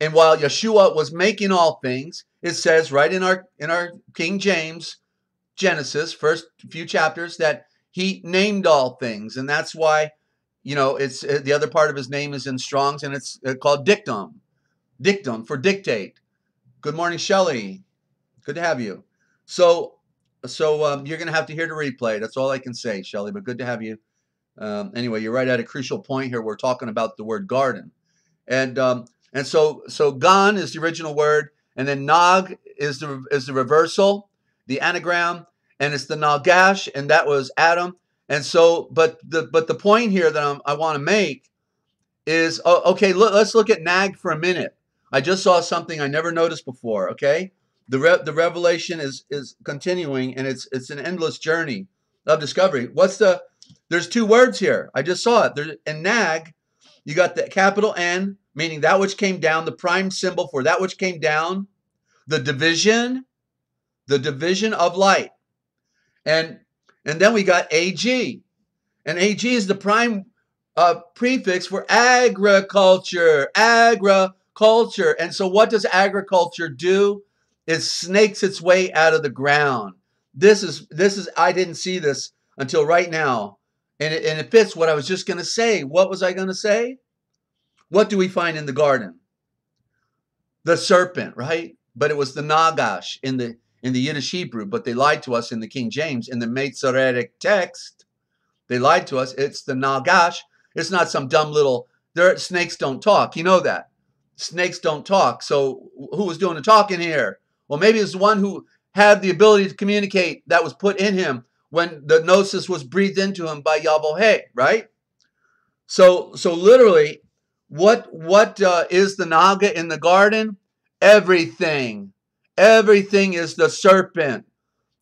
And while Yeshua was making all things, it says right in our King James Genesis, first few chapters, that he named all things. And that's why, it's the other part of his name is in Strong's, and it's called dictum. Dictum for dictate. Good morning, Shelley. Good to have you. So you're going to have to hear the replay. That's all I can say, Shelley, but good to have you. Anyway, you're right at a crucial point here. We're talking about the word garden. And so gan is the original word, and then nag is the reversal, the anagram, and it's the nagash, and that was Adam. And so, but the point here that I want to make is, okay, let's look at nag for a minute. I just saw something I never noticed before, okay? The revelation is continuing, and it's an endless journey of discovery. There's two words here. I just saw it. In nag, you got the capital N, meaning that which came down, the prime symbol for that which came down, the division of light. And then we got AG. And AG is the prime prefix for agriculture. Agriculture. And so what does agriculture do? It snakes its way out of the ground. This is I didn't see this until right now. And it fits what I was just going to say. What was I going to say? What do we find in the garden? The serpent, right? But it was the nagash in the Yiddish Hebrew, but they lied to us in the King James. In the Masoretic text, they lied to us. It's the nagash. It's not some dumb little, snakes don't talk. You know that. Snakes don't talk. So who was doing the talking here? Well, maybe it's the one who had the ability to communicate that was put in him when the gnosis was breathed into him by Yahweh, right? So literally, what is the naga in the garden? Everything. Everything is the serpent.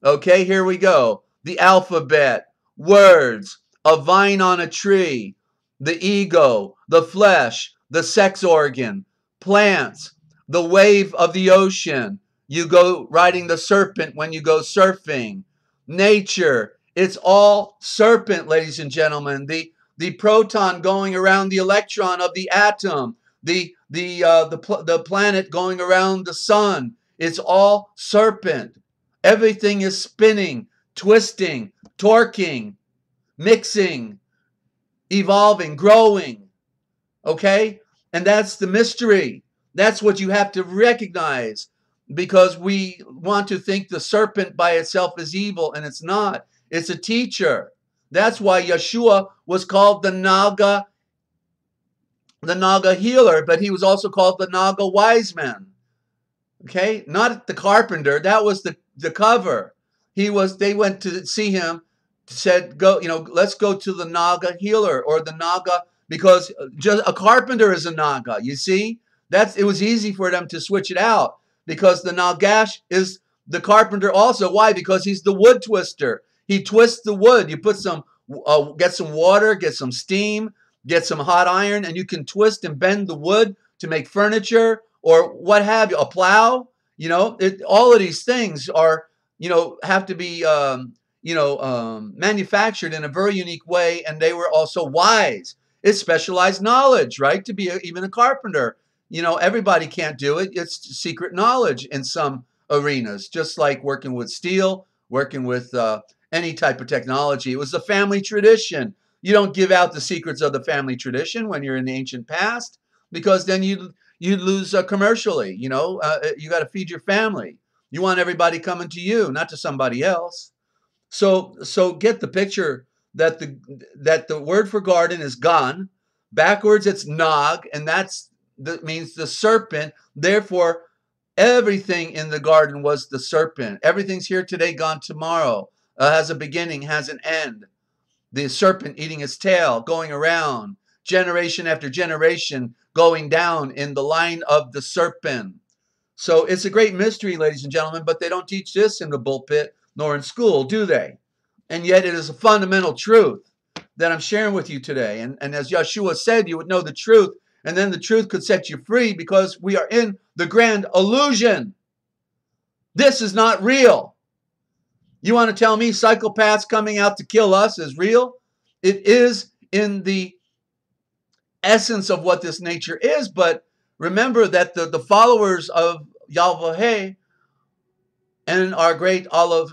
Okay, here we go. The alphabet, words, a vine on a tree, the ego, the flesh, the sex organ, plants, the wave of the ocean. You go riding the serpent when you go surfing. Nature, it's all serpent, ladies and gentlemen. The proton going around the electron of the atom, the planet going around the sun. It's all serpent. Everything is spinning, twisting, torquing, mixing, evolving, growing. Okay? And that's the mystery. That's what you have to recognize, because we want to think the serpent by itself is evil, and it's not. It's a teacher. That's why Yeshua was called the Naga healer, but he was also called the Naga wise man. Okay? Not the carpenter. That was the cover. They went to see him, said, go, let's go to the Naga healer, or the Naga, because just a carpenter is a Naga. You see? It was easy for them to switch it out, because the Nagash is the carpenter also. Why? Because he's the wood twister. He twists the wood. You put get some water, get some steam, get some hot iron, and you can twist and bend the wood to make furniture or what have you, a plow. All of these things are, have to be, manufactured in a very unique way, and they were also wise. It's specialized knowledge, right? To be even a carpenter. Everybody can't do it. It's secret knowledge in some arenas, just like working with steel, working with any type of technology. It was the family tradition. You don't give out the secrets of the family tradition when you're in the ancient past, because then you lose commercially. You got to feed your family. You want everybody coming to you, not to somebody else. So get the picture that the word for garden is gan. Backwards it's nag, and that means the serpent. Therefore, everything in the garden was the serpent. Everything's here today, gone tomorrow. Has a beginning, has an end. The serpent eating its tail, going around, generation after generation, going down in the line of the serpent. So it's a great mystery, ladies and gentlemen, but they don't teach this in the pulpit nor in school, do they? And yet it is a fundamental truth that I'm sharing with you today. And as Yeshua said, you would know the truth, and then the truth could set you free, because we are in the grand illusion. This is not real. You want to tell me psychopaths coming out to kill us is real? It is in the essence of what this nature is, but remember that the followers of Yahweh and our great Olaf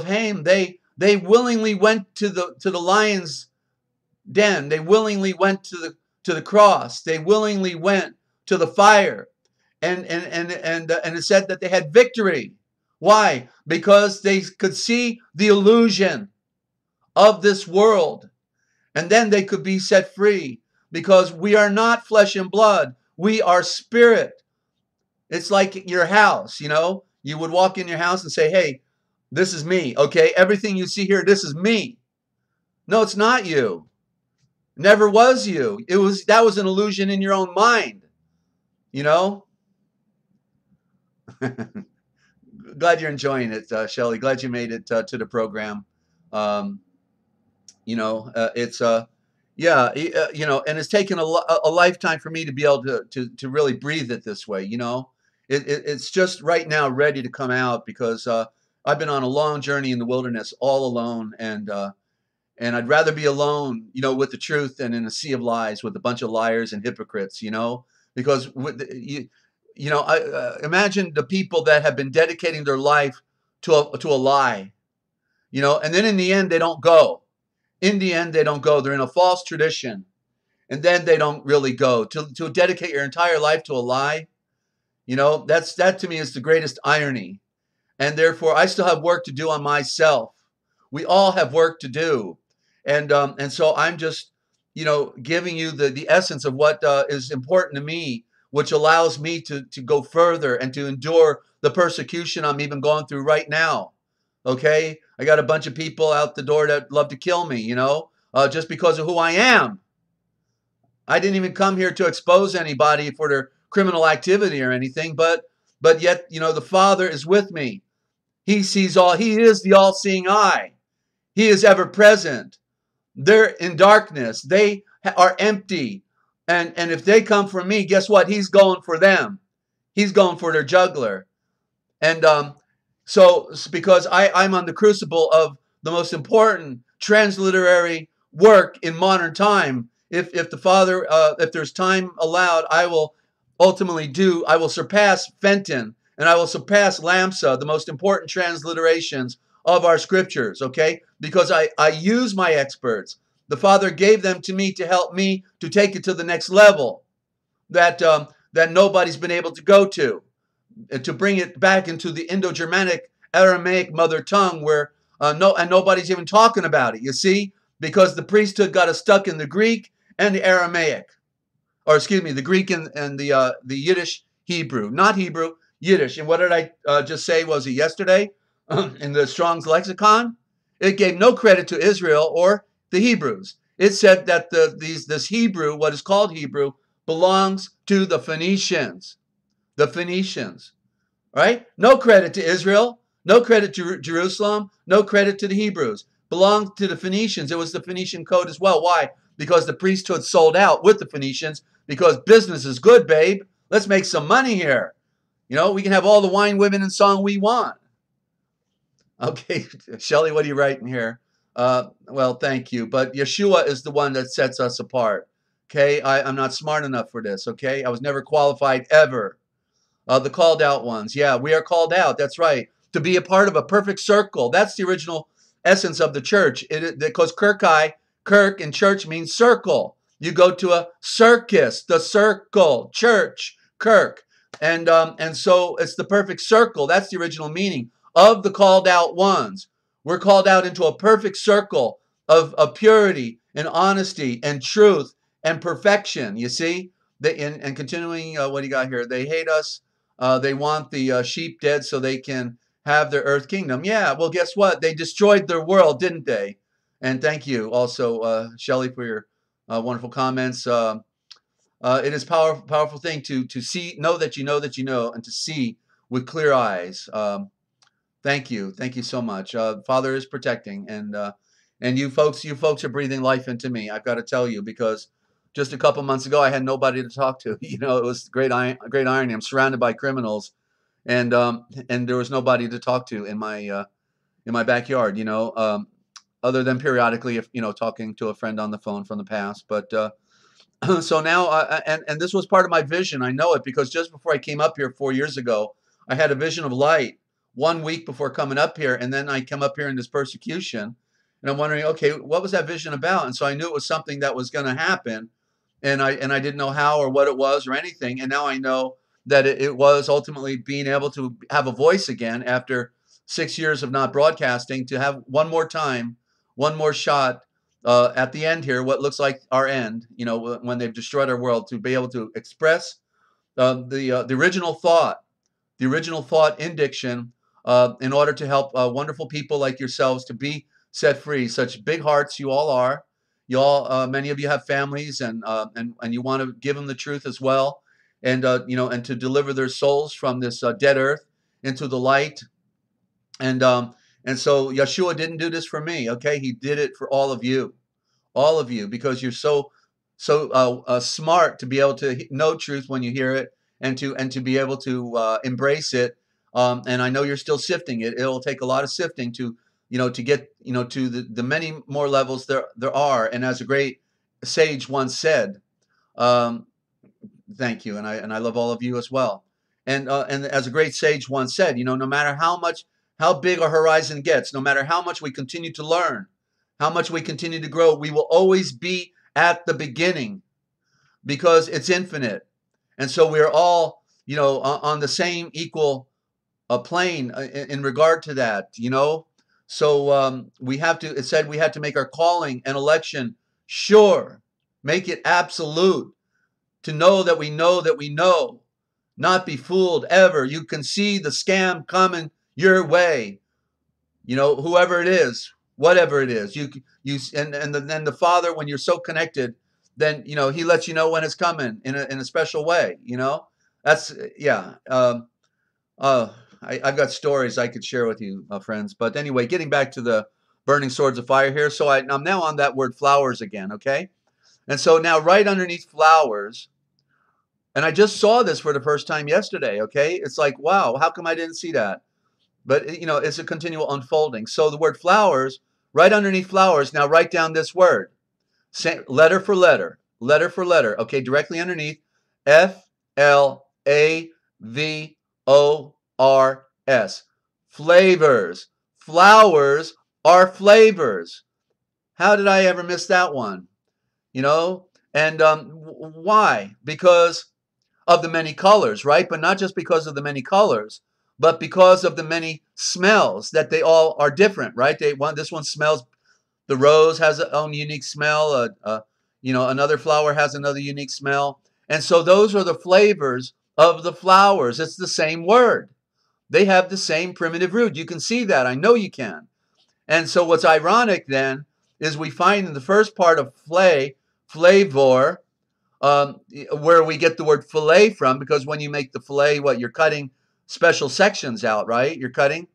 Haim, they willingly went to the lion's den. They willingly went to the cross. They willingly went to the fire, and it said that they had victory. Why? Because they could see the illusion of this world, and then they could be set free, because we are not flesh and blood. We are spirit. It's like your house, You would walk in your house and say, hey, this is me, okay? Everything you see here, this is me. No, it's not you. Never was you. That was an illusion in your own mind, Glad you're enjoying it, Shelley. Glad you made it to the program. It's and it's taken a lifetime for me to be able to really breathe it this way. It's just right now ready to come out, because I've been on a long journey in the wilderness all alone, and I'd rather be alone, with the truth, than in a sea of lies with a bunch of liars and hypocrites, because I imagine the people that have been dedicating their life to a lie, and then in the end they don't go. In the end they don't go. They're in a false tradition, and then they don't really go. To dedicate your entire life to a lie, that to me is the greatest irony. And therefore, I still have work to do on myself. We all have work to do, and so I'm just, giving you the essence of what is important to me, which allows me to go further and to endure the persecution I'm even going through right now. Okay, I got a bunch of people out the door that love to kill me, just because of who I am. I didn't even come here to expose anybody for their criminal activity or anything, but but yet, the Father is with me. He sees all. He is the all-seeing eye. He is ever present. They're in darkness. They are empty. And if they come for me, guess what? He's going for them. He's going for their jugular. And so because I'm on the crucible of the most important transliterary work in modern time, if the Father, if there's time allowed, I will surpass Fenton, and I will surpass Lamsa, the most important transliterations of our scriptures, okay? Because I use my experts. The Father gave them to me to help me to take it to the next level that nobody's been able to go to bring it back into the Indo-Germanic Aramaic mother tongue where nobody's even talking about it, you see? Because the priesthood got us stuck in the Greek and the Aramaic. Or excuse me, the Greek and the Yiddish Hebrew. Not Hebrew, Yiddish. And what did I just say? Was it yesterday in the Strong's Lexicon? It gave no credit to Israel or the Hebrews. It said that this Hebrew, what is called Hebrew, belongs to the Phoenicians. The Phoenicians, right? No credit to Israel, no credit to Jerusalem, no credit to the Hebrews. Belonged to the Phoenicians. It was the Phoenician code as well. Why? Because the priesthood sold out with the Phoenicians because business is good, babe. Let's make some money here. We can have all the wine, women, and song we want. Okay, Shelley, what are you writing here? Well, thank you. But Yeshua is the one that sets us apart. Okay, I'm not smart enough for this. Okay, I was never qualified ever. The called out ones. Yeah, we are called out. That's right. To be a part of a perfect circle. That's the original essence of the church. Because Kirk in church means circle. You go to a circus, the circle, church, Kirk. And so it's the perfect circle. That's the original meaning of the called out ones. We're called out into a perfect circle of purity and honesty and truth and perfection. You see? And continuing, what do you got here? They hate us. They want the sheep dead so they can have their earth kingdom. Yeah, well, guess what? They destroyed their world, didn't they? And thank you also, Shelley, for your wonderful comments. It is powerful thing to see, know that you know that you know, and to see with clear eyes. Thank you so much. Father is protecting, and you folks are breathing life into me. I've got to tell you, because just a couple months ago I had nobody to talk to. It was great irony. I'm surrounded by criminals, and there was nobody to talk to in my backyard. Other than periodically, if talking to a friend on the phone from the past, but. So now, and this was part of my vision. I know it because just before I came up here 4 years ago, I had a vision of light 1 week before coming up here. And then I come up here in this persecution, and I'm wondering, okay, what was that vision about? And so I knew it was something that was going to happen. And I didn't know how or what it was or anything. And now I know that it was ultimately being able to have a voice again after 6 years of not broadcasting, to have one more time, one more shot at the end here, what looks like our end, when they've destroyed our world, to be able to express the original thought in diction, in order to help wonderful people like yourselves to be set free. Such big hearts you all are. You all, many of you have families, and you want to give them the truth as well, and and to deliver their souls from this dead earth into the light. And so Yeshua didn't do this for me, okay? He did it for all of you, because you're so smart to be able to know truth when you hear it, and to be able to embrace it. And I know you're still sifting it. It'll take a lot of sifting to get to the many more levels there are. And as a great sage once said, thank you, and I love all of you as well. And as a great sage once said, no matter how big our horizon gets, no matter how much we continue to learn, how much we continue to grow, we will always be at the beginning, because it's infinite. And so we're all, on the same equal plane in regard to that, So it said we had to make our calling and election sure, make it absolute, to know that we know, not be fooled ever. You can see the scam coming your way, whoever it is, whatever it is. And then the Father, when you're so connected, then he lets you know when it's coming in a special way. That's yeah. Uh, I've got stories I could share with you, friends. But anyway, getting back to the burning swords of fire here. So I'm now on that word flowers again, okay? And so now right underneath flowers, and I just saw this for the first time yesterday, okay? It's like, wow, how come I didn't see that? But, it's a continual unfolding. So the word flowers, right underneath flowers, now write down this word, letter for letter, letter for letter, okay? Directly underneath, Flavors. Flavors. Flowers are flavors. How did I ever miss that one? And why? Because of the many colors, right? But not just because of the many colors, but because of the many smells that they all are different, right? This one smells. The rose has its own unique smell. Another flower has another unique smell, and so those are the flavors of the flowers. It's the same word. They have the same primitive root. You can see that. I know you can. And so what's ironic then is we find in the first part of flavor, where we get the word fillet from, because when you make the fillet, you're cutting special sections out, right? You're cutting.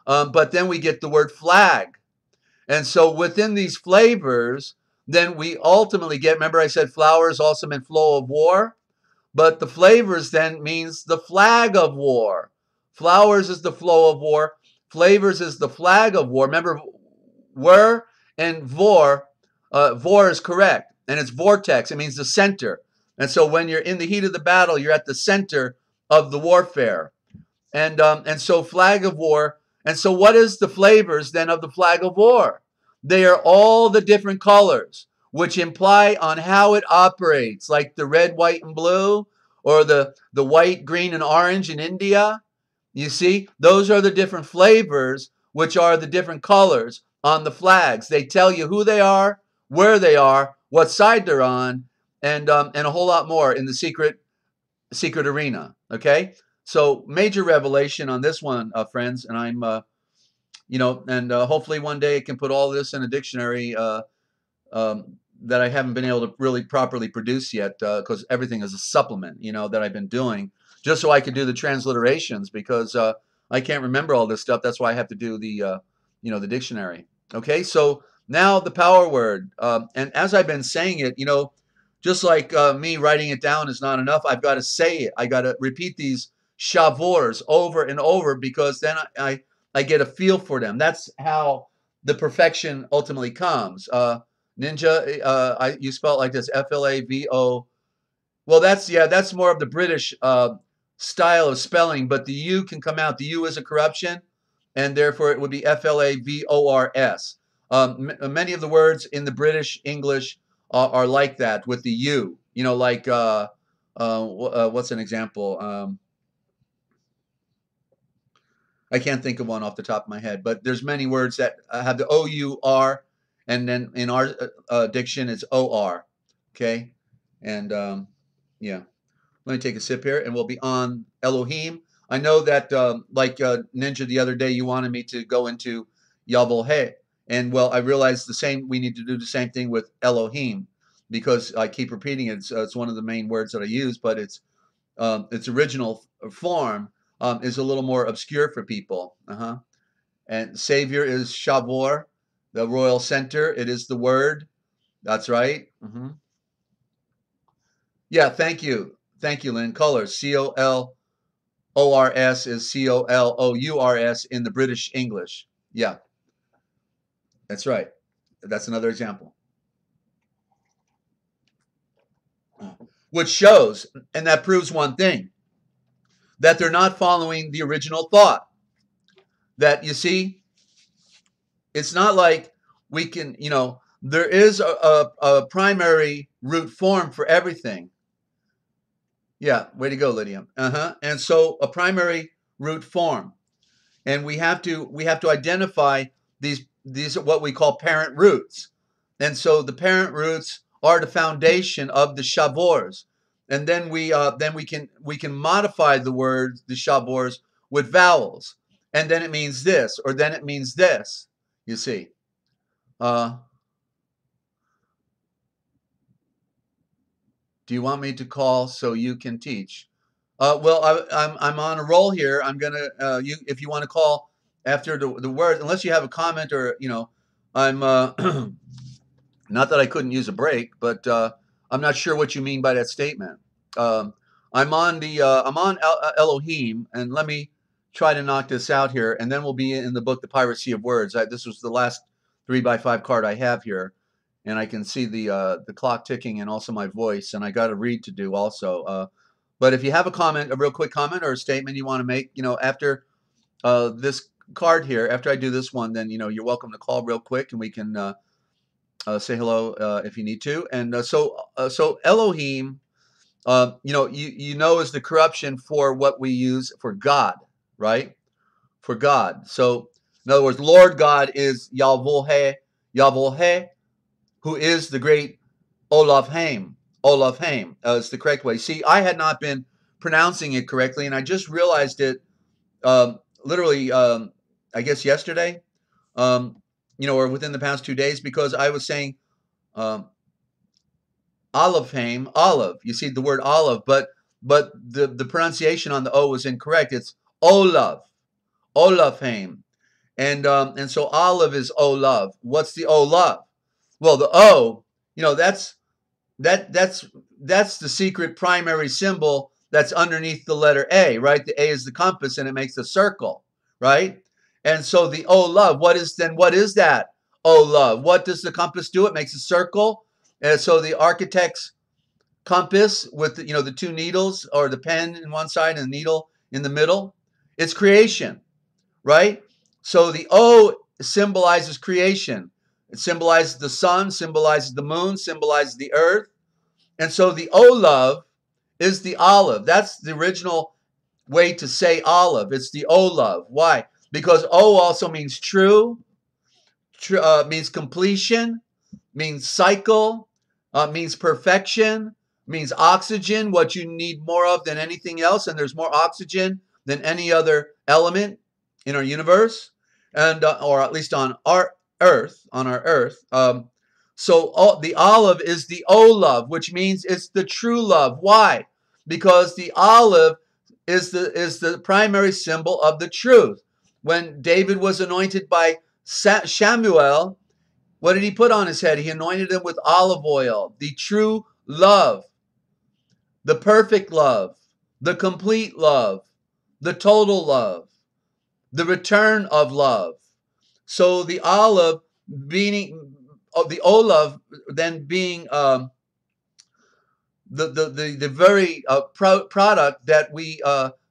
But then we get the word flag. And so within these flavors, then we ultimately get, remember I said flowers also meant flow of war? But the flavors then means the flag of war. Flowers is the flow of war. Flavors is the flag of war. Remember, were and vor. Vor is correct, and it's vortex. It means the center. And so when you're in the heat of the battle, you're at the center of the warfare. And so flag of war. And so what is the flavors then of the flag of war? They are all the different colors, which imply on how it operates, like the red, white, and blue, or the white, green, and orange in India. You see, those are the different flavors, which are the different colors on the flags. They tell you who they are, where they are, what side they're on, and a whole lot more in the secret arena. Okay, so major revelation on this one, friends, and I'm hopefully one day I can put all this in a dictionary that I haven't been able to really properly produce yet, because everything is a supplement, that I've been doing just so I could do the transliterations, because I can't remember all this stuff. That's why I have to do the dictionary. Okay, so now the power word, and as I've been saying it, just like me writing it down is not enough. I've got to say it. I got to repeat these shavors over and over, because then I get a feel for them. That's how the perfection ultimately comes. Ninja, you spell it like this, Flavo. Well, that's more of the British style of spelling, but the U can come out. The U is a corruption, and therefore it would be Flavors. Many of the words in the British English are like that with the U. Like what's an example? I can't think of one off the top of my head, but there's many words that have the O-U-R, and then in our diction it's O-R. Okay, and yeah. Let me take a sip here, and we'll be on Elohim. I know that, Ninja the other day, you wanted me to go into Yahweh, and well, I realized we need to do the same thing with Elohim, because I keep repeating it. It's one of the main words that I use, but its original form is a little more obscure for people. And Savior is Shavor, the royal center. It is the word. That's right. Yeah, thank you. Thank you, Lynn. Colors, Colors is Colours in the British English. Yeah, that's right. That's another example. Which shows, and that proves one thing, that they're not following the original thought. That, you see, it's not like we can, there is a primary root form for everything. Yeah, way to go, Lydia. And so a primary root form. And we have to identify these what we call parent roots. And so the parent roots are the foundation of the shavors. And then we can modify the words, the shavors, with vowels. And then it means this, or then it means this. You see. Do you want me to call so you can teach? Well, I'm on a roll here. I'm gonna if you want to call after the word, unless you have a comment or I'm not that I couldn't use a break, but I'm not sure what you mean by that statement. Um, I'm on Elohim, and let me try to knock this out here, and then we'll be in the book, The Piracy of Words. This was the last 3x5 card I have here, and I can see the clock ticking and also my voice, and I got a read to do also. But if you have a comment, a real quick comment or a statement you want to make, after this card here, after I do this one, then you're welcome to call real quick, and we can say hello if you need to. And so Elohim, is the corruption for what we use for God, right? For God. So in other words, Lord God is Yahweh, who is the great Elohim. Elohim is the correct way. See, I had not been pronouncing it correctly, and I just realized it literally, I guess yesterday, or within the past 2 days, because I was saying Elohim, olive. You see the word olive, but the pronunciation on the O was incorrect. It's Olav, Elohim, and so olive is Olav. What's the Olav? Well, the O, that's the secret primary symbol that's underneath the letter A, right? The A is the compass, and it makes a circle, right? And so the Olav, what is that Olav? What does the compass do? It makes a circle. And so the architect's compass with the two needles, or the pen in one side and the needle in the middle, it's creation, right? So the O symbolizes creation. It symbolizes the sun, symbolizes the moon, symbolizes the earth. And so the Olav is the olive. That's the original way to say olive. It's the Olav. Why? Because O also means true, means completion, means cycle, means perfection, means oxygen, what you need more of than anything else. And there's more oxygen than any other element in our universe, and or at least on our earth. So the olive is the Olav, which means it's the true love. Why? Because the olive is the primary symbol of the truth. When David was anointed by Samuel, what did he put on his head? He anointed him with olive oil, the true love, the perfect love, the complete love, the total love, the return of love. So the olive being, the Olav then being the very product that we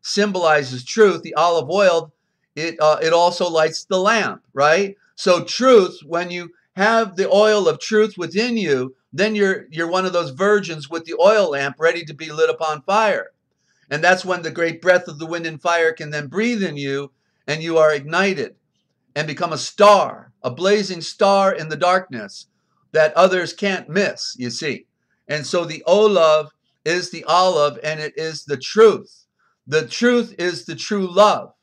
symbolize as truth, the olive oil, it also lights the lamp, right? So truth, when you have the oil of truth within you, then you're one of those virgins with the oil lamp ready to be lit upon fire. And that's when the great breath of the wind and fire can then breathe in you, and you are ignited and become a star, a blazing star in the darkness that others can't miss, you see. And so the Olav is the olive, and it is the truth. The truth is the true love.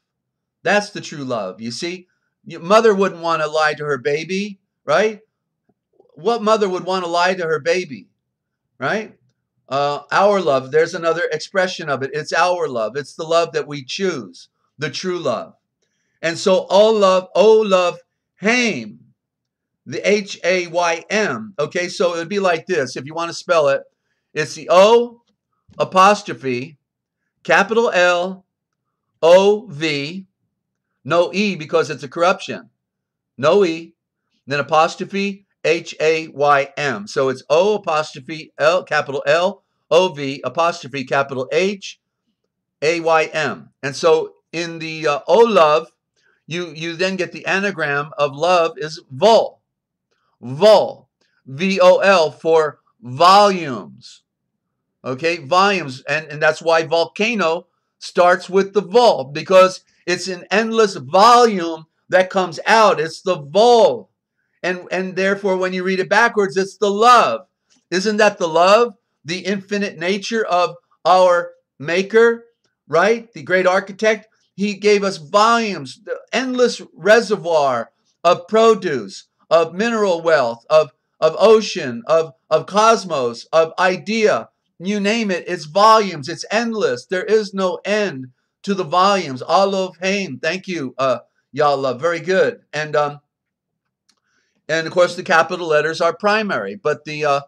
That's the true love, you see. Your mother wouldn't want to lie to her baby, right? What mother would want to lie to her baby, right? Our love, there's another expression of it. It's our love. It's the love that we choose, the true love. And so Olav, Haim, the Haym. Okay, so it would be like this. If you want to spell it, it's the O apostrophe, capital L, O, V, no E because it's a corruption. No E, then apostrophe, Haym. So it's O apostrophe L, capital L, O, V, apostrophe, capital H, Aym. And so in the Olav, you then get the anagram of love is vol. Vol, V-O-L, for volumes. Okay, volumes. And that's why volcano starts with the vol, because it's an endless volume that comes out. It's the vol. And therefore, when you read it backwards, it's the love. Isn't that the love? The infinite nature of our maker, right? The great architect. He gave us volumes, the endless reservoir of produce, of mineral wealth, of ocean, of cosmos, of idea, you name it, it's volumes. It's endless. There is no end to the volumes. Aleph Haim. Thank you, y'all. Very good. And of course the capital letters are primary, but the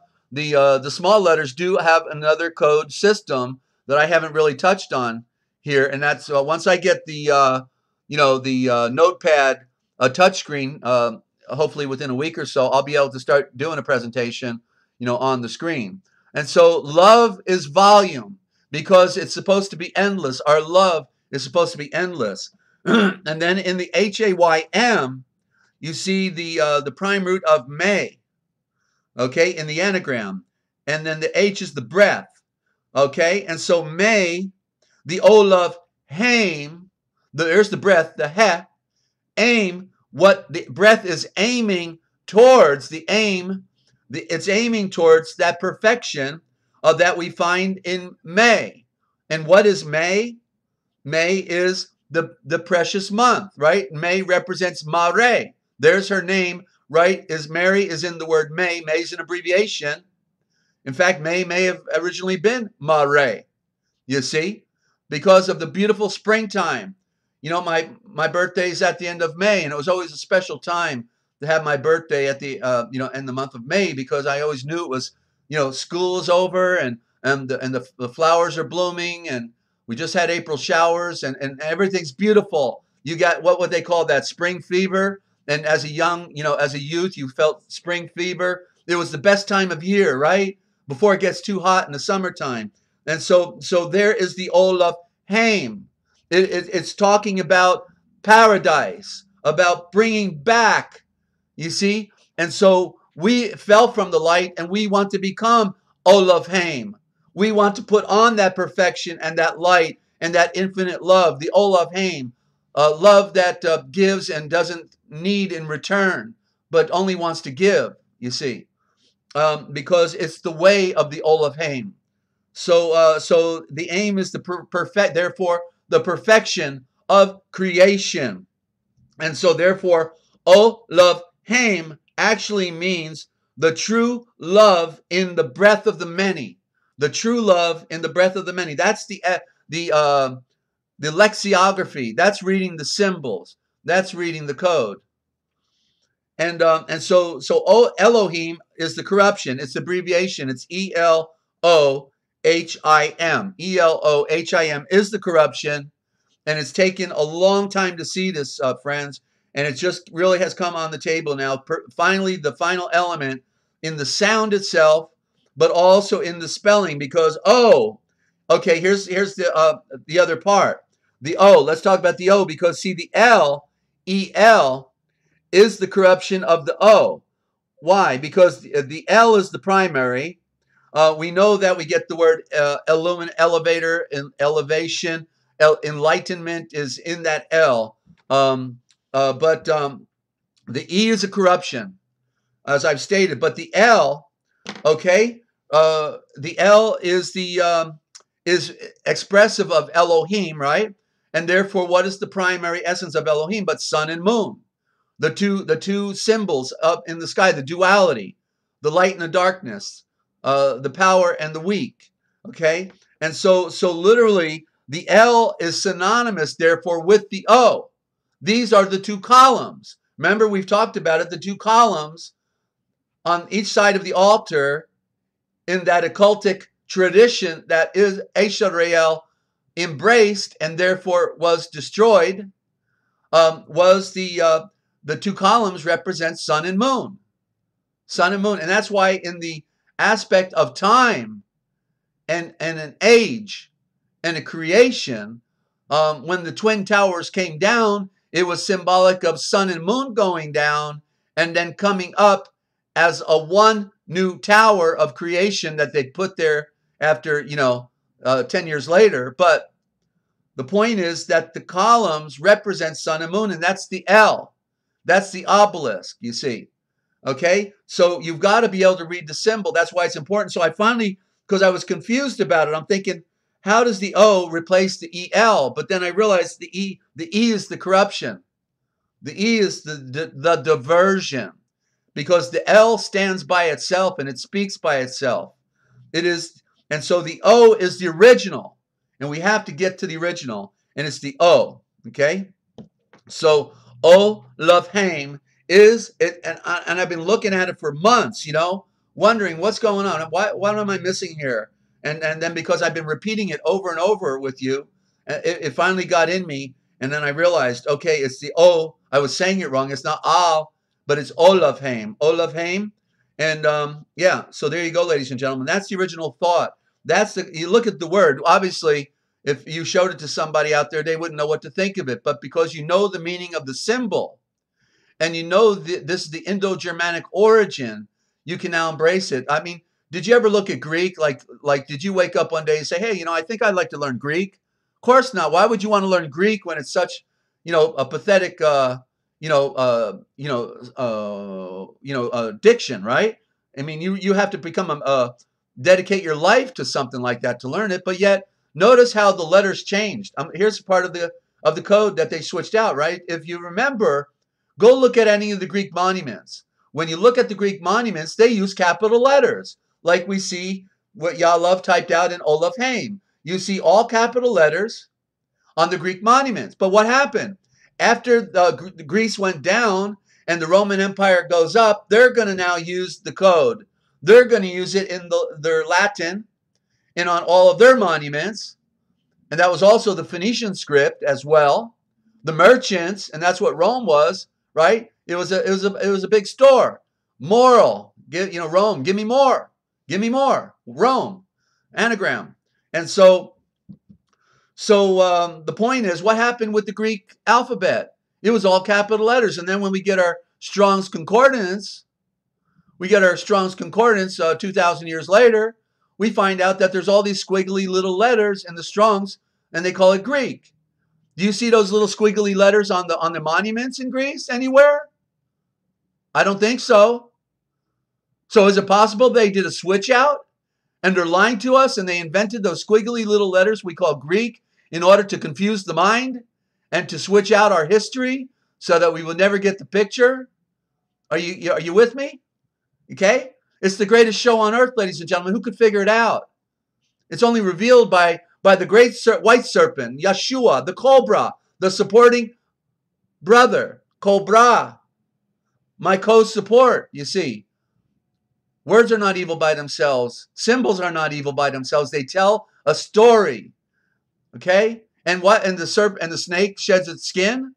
small letters do have another code system that I haven't really touched on here, and that's once I get the notepad touchscreen, hopefully within a week or so, I'll be able to start doing a presentation, on the screen. And so love is volume because it's supposed to be endless. Our love is supposed to be endless. And then in the HAYM, you see the prime root of may, okay, in the anagram. And then the H is the breath, okay? And so may, the Olaf Haim, there's the breath, the he, aim, what the breath is aiming towards, it's aiming towards that perfection that we find in May. And what is May? May is the precious month, right? May represents Mare. There's her name, right? Mary is in the word May. May is an abbreviation. In fact, May have originally been Mare, you see, because of the beautiful springtime. My birthday's at the end of May, and it was always a special time to have my birthday at the in the month of May, because I always knew it was school is over and the flowers are blooming, and we just had April showers, and everything's beautiful. You got what they call that spring fever, and as a youth, you felt spring fever. It was the best time of year, right? Before it gets too hot in the summertime. And so there is the Olaf Haim. It's talking about paradise, about bringing back, you see? And so we fell from the light, and we want to become Olaf Haim. We want to put on that perfection and that light and that infinite love, the Olaf Haim, love that gives and doesn't need in return, but only wants to give, you see, because it's the way of the Olaf Haim. So the aim is therefore the perfection of creation. And so therefore, Olaf Haim actually means the true love in the breath of the many. The true love in the breath of the many. That's the lexicography. That's reading the symbols. That's reading the code. And so Elohim is the corruption. It's the abbreviation. It's Elohim. Elohim is the corruption. And it's taken a long time to see this, friends. And it just really has come on the table now. Finally, the final element in the sound itself, but also in the spelling. Because okay, here's the other part. The O. Let's talk about the O, because see, the L, E-L, is the corruption of the O. Why? Because the L is the primary. We know that we get the word elevator and elevation. Enlightenment is in that L. But the E is a corruption, as I've stated. But the L, okay, the L is is expressive of Elohim, right? And therefore, what is the primary essence of Elohim but sun and moon? The two symbols up in the sky, the duality, the light and the darkness, the power and the weak. Okay, and so literally the L is synonymous, therefore, with the O. These are the two columns. Remember, we've talked about it. The two columns on each side of the altar in that occultic tradition that is Israel embraced and therefore was destroyed, was the two columns represent sun and moon. Sun and moon. And that's why in the aspect of time and an age and a creation, when the Twin Towers came down, it was symbolic of sun and moon going down and then coming up as a one new tower of creation that they put there after, 10 years later. But the point is that the columns represent sun and moon, and that's the L. That's the obelisk, you see. Okay? So you've got to be able to read the symbol. That's why it's important. So I finally, because I was confused about it, I'm thinking, how does the O replace the EL? But then I realized the E is the corruption. The E is the diversion, because the L stands by itself and it speaks by itself. It is And so the O is the original. And we have to get to the original. And it's the O. Okay? So Olofheim is it, and I've been looking at it for months, wondering what's going on. What am I missing here? And then because I've been repeating it over and over with you, it finally got in me. And then I realized, okay, it's the O. I was saying it wrong. It's not Al, but it's Olofheim. Olofheim. And yeah, so there you go, ladies and gentlemen. That's the original thought. You look at the word. Obviously, if you showed it to somebody out there, they wouldn't know what to think of it. But because you know the meaning of the symbol, and you know this is the Indo-Germanic origin, you can now embrace it. I mean, did you ever look at Greek? Like, did you wake up one day and say, hey, I think I'd like to learn Greek? Of course not. Why would you want to learn Greek when it's such, a pathetic, diction, right? I mean, you have to become dedicate your life to something like that to learn it. But yet, notice how the letters changed. Here's part of the code that they switched out, right? If you remember, go look at any of the Greek monuments. When you look at the Greek monuments, they use capital letters, like we see what Yalov typed out in Olofheim. You see all capital letters on the Greek monuments. But what happened? After Greece went down and the Roman Empire goes up, they're going to now use the code. They're going to use it in their Latin and on all of their monuments. And that was also the Phoenician script as well. The merchants, and that's what Rome was, right? It was a big store. Moral, Rome, give me more. Give me more. Rome, anagram. And so the point is, what happened with the Greek alphabet? It was all capital letters. And then when we get our Strong's Concordance, 2,000 years later, we find out that there's all these squiggly little letters in the Strong's, and they call it Greek. Do you see those little squiggly letters on the monuments in Greece anywhere? I don't think so. So is it possible they did a switch out and they're lying to us and they invented those squiggly little letters we call Greek in order to confuse the mind and to switch out our history so that we will never get the picture? Are you with me? Okay? It's the greatest show on earth, ladies and gentlemen. Who could figure it out? It's only revealed by the great white serpent, Yeshua, the cobra, the supporting brother, cobra, my co-support, you see. Words are not evil by themselves. Symbols are not evil by themselves. They tell a story. Okay? And the snake sheds its skin,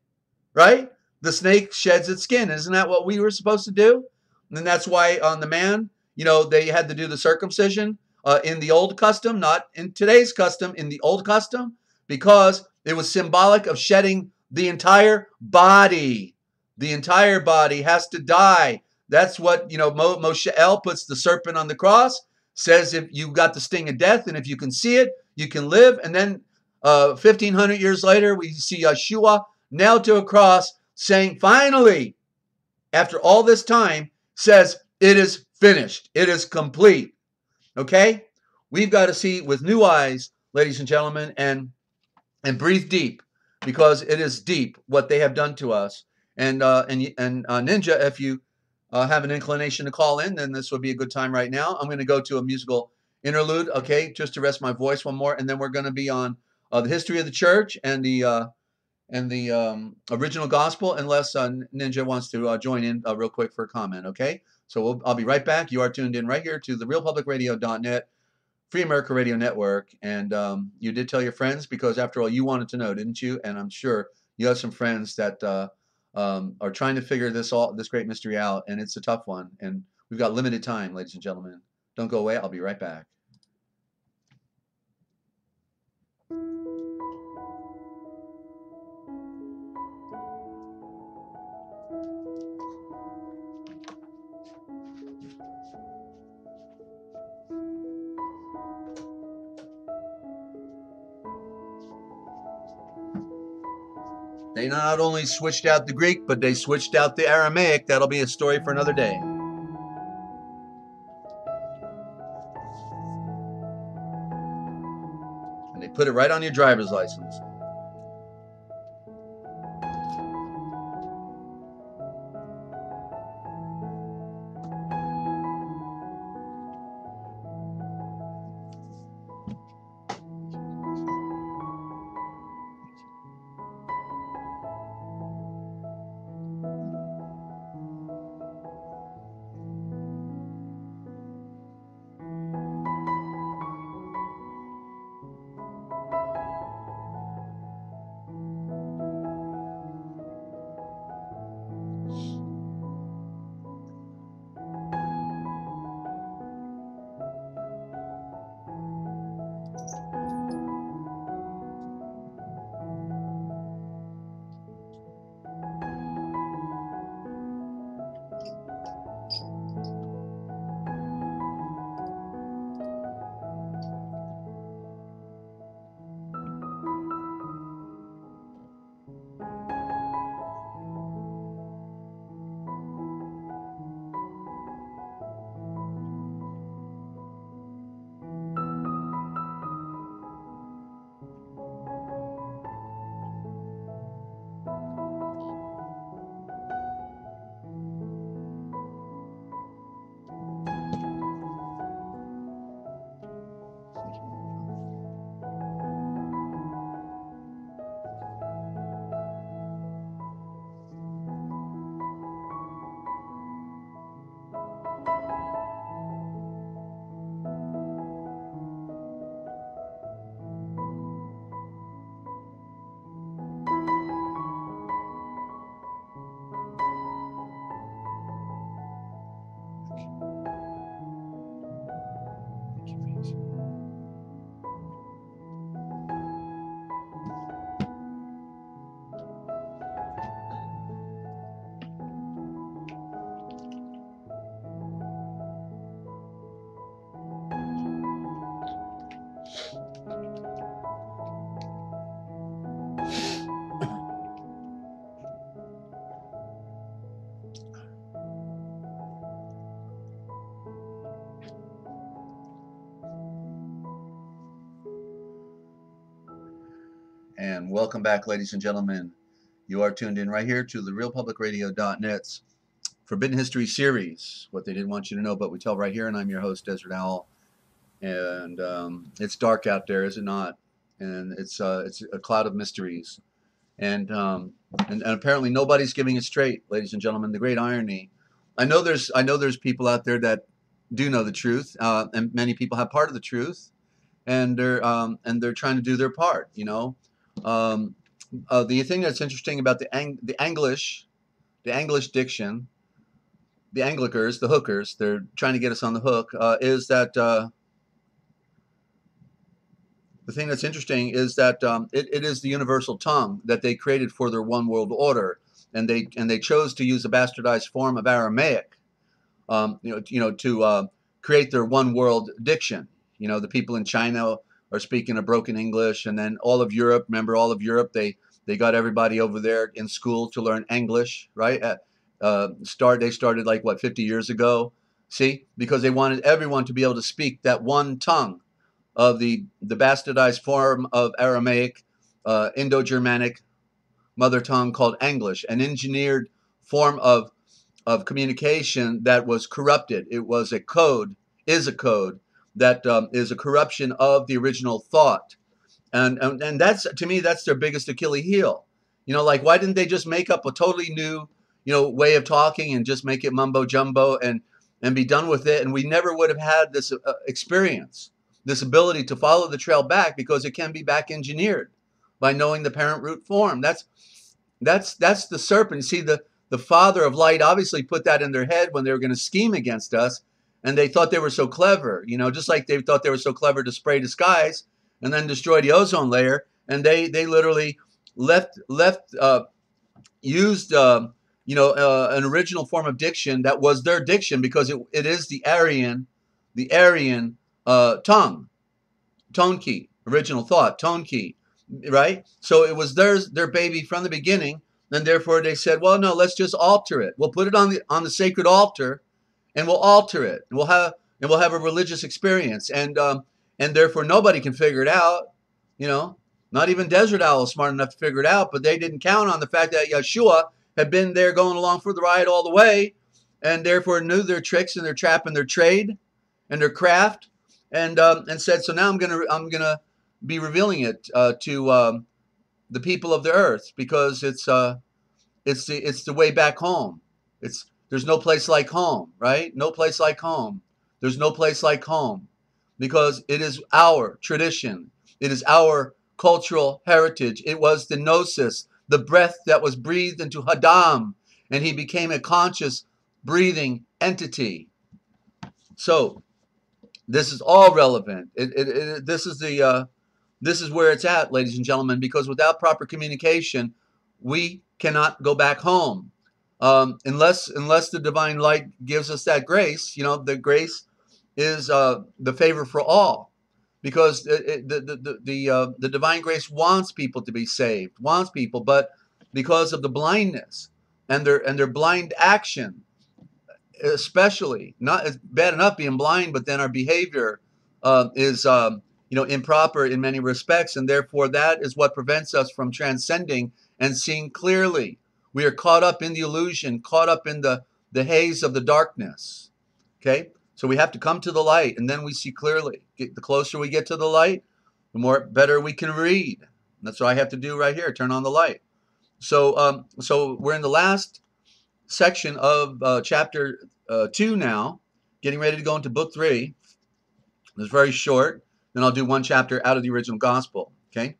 right? The snake sheds its skin. Isn't that what we were supposed to do? And that's why on the man, they had to do the circumcision in the old custom, not in today's custom, in the old custom, because it was symbolic of shedding the entire body. The entire body has to die. That's what, Moshe puts the serpent on the cross, says if you got the sting of death, and if you can see it, you can live. And then 1,500 years later, we see Yeshua nailed to a cross saying, finally, after all this time, says, it is finished. It is complete. Okay? We've got to see with new eyes, ladies and gentlemen, and breathe deep, because it is deep what they have done to us. And Ninja, if you have an inclination to call in, then this would be a good time right now. I'm going to go to a musical interlude, okay, just to rest my voice one more, and then we're going to be on the history of the church and the original gospel, unless Ninja wants to join in real quick for a comment, okay? So I'll be right back. You are tuned in right here to the realpublicradio.net, Free America Radio Network, and you did tell your friends, because after all, you wanted to know, didn't you? And I'm sure you have some friends that are trying to figure this great mystery out, and it's a tough one. And we've got limited time, ladies and gentlemen. Don't go away. I'll be right back. They not only switched out the Greek, but they switched out the Aramaic. That'll be a story for another day. And they put it right on your driver's license. And welcome back, ladies and gentlemen. You are tuned in right here to the RealPublicRadio.net's Forbidden History series, what they didn't want you to know, but we tell right here. And I'm your host, Desert Owl. And it's dark out there, is it not? And it's a cloud of mysteries. And apparently nobody's giving it straight, ladies and gentlemen. The great irony. I know there's people out there that do know the truth, and many people have part of the truth, and they're trying to do their part. You know, the thing that's interesting about the English diction, the Anglicers, the hookers, they're trying to get us on the hook. Is that the thing that's interesting is that it is the universal tongue that they created for their one world order, and they chose to use a bastardized form of Aramaic, to create their one world diction. You know, the people in China are speaking a broken English, and then all of Europe. Remember, all of Europe, they got everybody over there in school to learn English, right? They started like what, 50 years ago. See, because they wanted everyone to be able to speak that one tongue of the bastardized form of Aramaic, Indo-Germanic mother tongue called English, an engineered form of communication that was corrupted. It was a code, is a code that is a corruption of the original thought, and that's, to me, that's their biggest Achilles heel. You know, like, why didn't they just make up a totally new, way of talking and just make it mumbo jumbo and be done with it? And we never would have had this experience, this ability to follow the trail back, because it can be back engineered by knowing the parent root form. That's the serpent. See, the father of light obviously put that in their head when they were going to scheme against us, and they thought they were so clever, just like they thought they were so clever to spray the skies and then destroy the ozone layer. And they literally used an original form of diction that was their diction, because it is the Aryan tongue, tone key, original thought, tone key, right? So it was their baby from the beginning, and therefore they said, well, no, let's just alter it. We'll put it on the sacred altar, and we'll alter it. We'll have a religious experience, and therefore nobody can figure it out. Not even Desert Owl is smart enough to figure it out, but they didn't count on the fact that Yeshua had been there going along for the ride all the way, and therefore knew their tricks and their trap and their trade and their craft, and said, so now I'm gonna be revealing it to the people of the earth, because it's the way back home. There's no place like home, right? No place like home. There's no place like home, because it is our tradition. It is our cultural heritage. It was the gnosis, the breath that was breathed into Hadam, and he became a conscious, breathing entity. So this is all relevant. This is where it's at, ladies and gentlemen, because without proper communication, we cannot go back home, unless the divine light gives us that grace. The grace is the favor for all. because the divine grace wants people to be saved, wants people, but because of the blindness and their blind action, especially, not it's bad enough being blind, but then our behavior is improper in many respects, and therefore that is what prevents us from transcending and seeing clearly. We are caught up in the illusion, caught up in the haze of the darkness. Okay, so we have to come to the light, and then we see clearly. The closer we get to the light, the more better we can read. That's what I have to do right here. Turn on the light. So we're in the last section of chapter 2 now, getting ready to go into book 3. It's very short. Then I'll do one chapter out of the original gospel. Okay,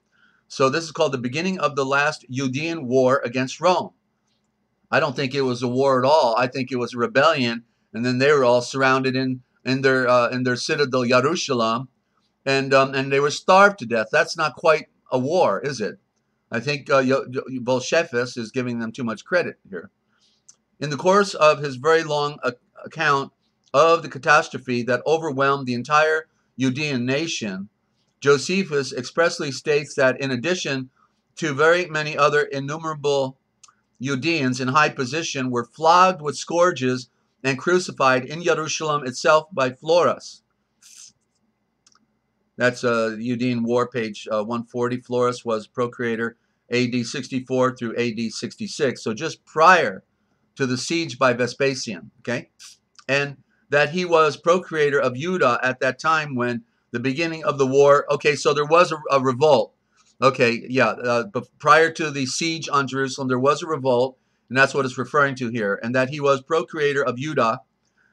so this is called the beginning of the last Judean war against Rome. I don't think it was a war at all. I think it was a rebellion, and then they were all surrounded in their citadel Jerusalem, and they were starved to death. That's not quite a war, is it? I think Bolshevik is giving them too much credit here. In the course of his very long account of the catastrophe that overwhelmed the entire Judean nation, Josephus expressly states that in addition to very many other innumerable Judeans in high position were flogged with scourges and crucified in Jerusalem itself by Florus. That's Judean War, page 140. Florus was procurator AD 64 through AD 66, so just prior to the siege by Vespasian, okay? And that he was procurator of Judah at that time when the beginning of the war, okay, so there was a revolt. Okay, yeah, but prior to the siege on Jerusalem, there was a revolt, and that's what it's referring to here, and that he was procurator of Judah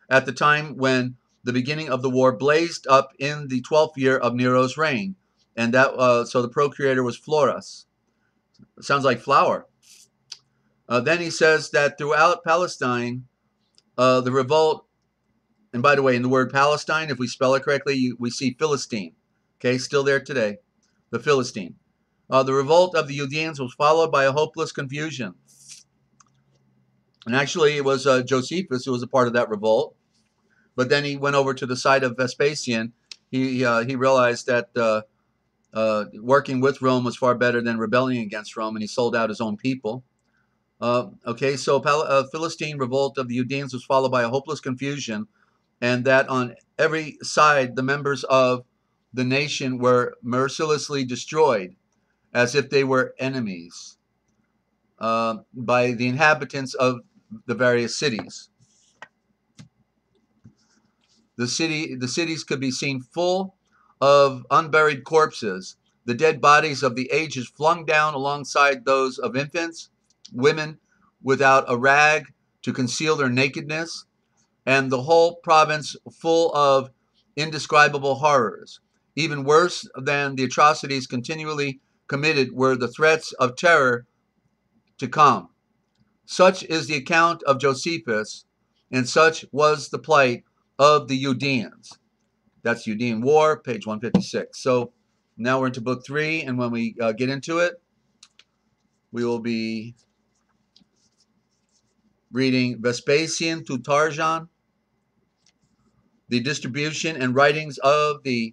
at the time when the beginning of the war blazed up in the 12th year of Nero's reign, and that so the procurator was Florus. It sounds like flour. Then he says that throughout Palestine, the revolt, and by the way, in the word Palestine, if we spell it correctly, we see Philistine. Okay, still there today, the Philistine. The revolt of the Judeans was followed by a hopeless confusion. And actually, it was Josephus who was a part of that revolt. But then he went over to the side of Vespasian. He realized that working with Rome was far better than rebelling against Rome, and he sold out his own people. Okay, so Philistine revolt of the Judeans was followed by a hopeless confusion, and that on every side the members of the nation were mercilessly destroyed, as if they were enemies, by the inhabitants of the various cities. The cities could be seen full of unburied corpses, the dead bodies of the aged flung down alongside those of infants, women without a rag to conceal their nakedness, and the whole province full of indescribable horrors. Even worse than the atrocities continually committed were the threats of terror to come. Such is the account of Josephus, and such was the plight of the Judeans. That's Judean War, page 156. So now we're into book 3, and when we get into it, we will be reading Vespasian to Trajan, the distribution and writings of the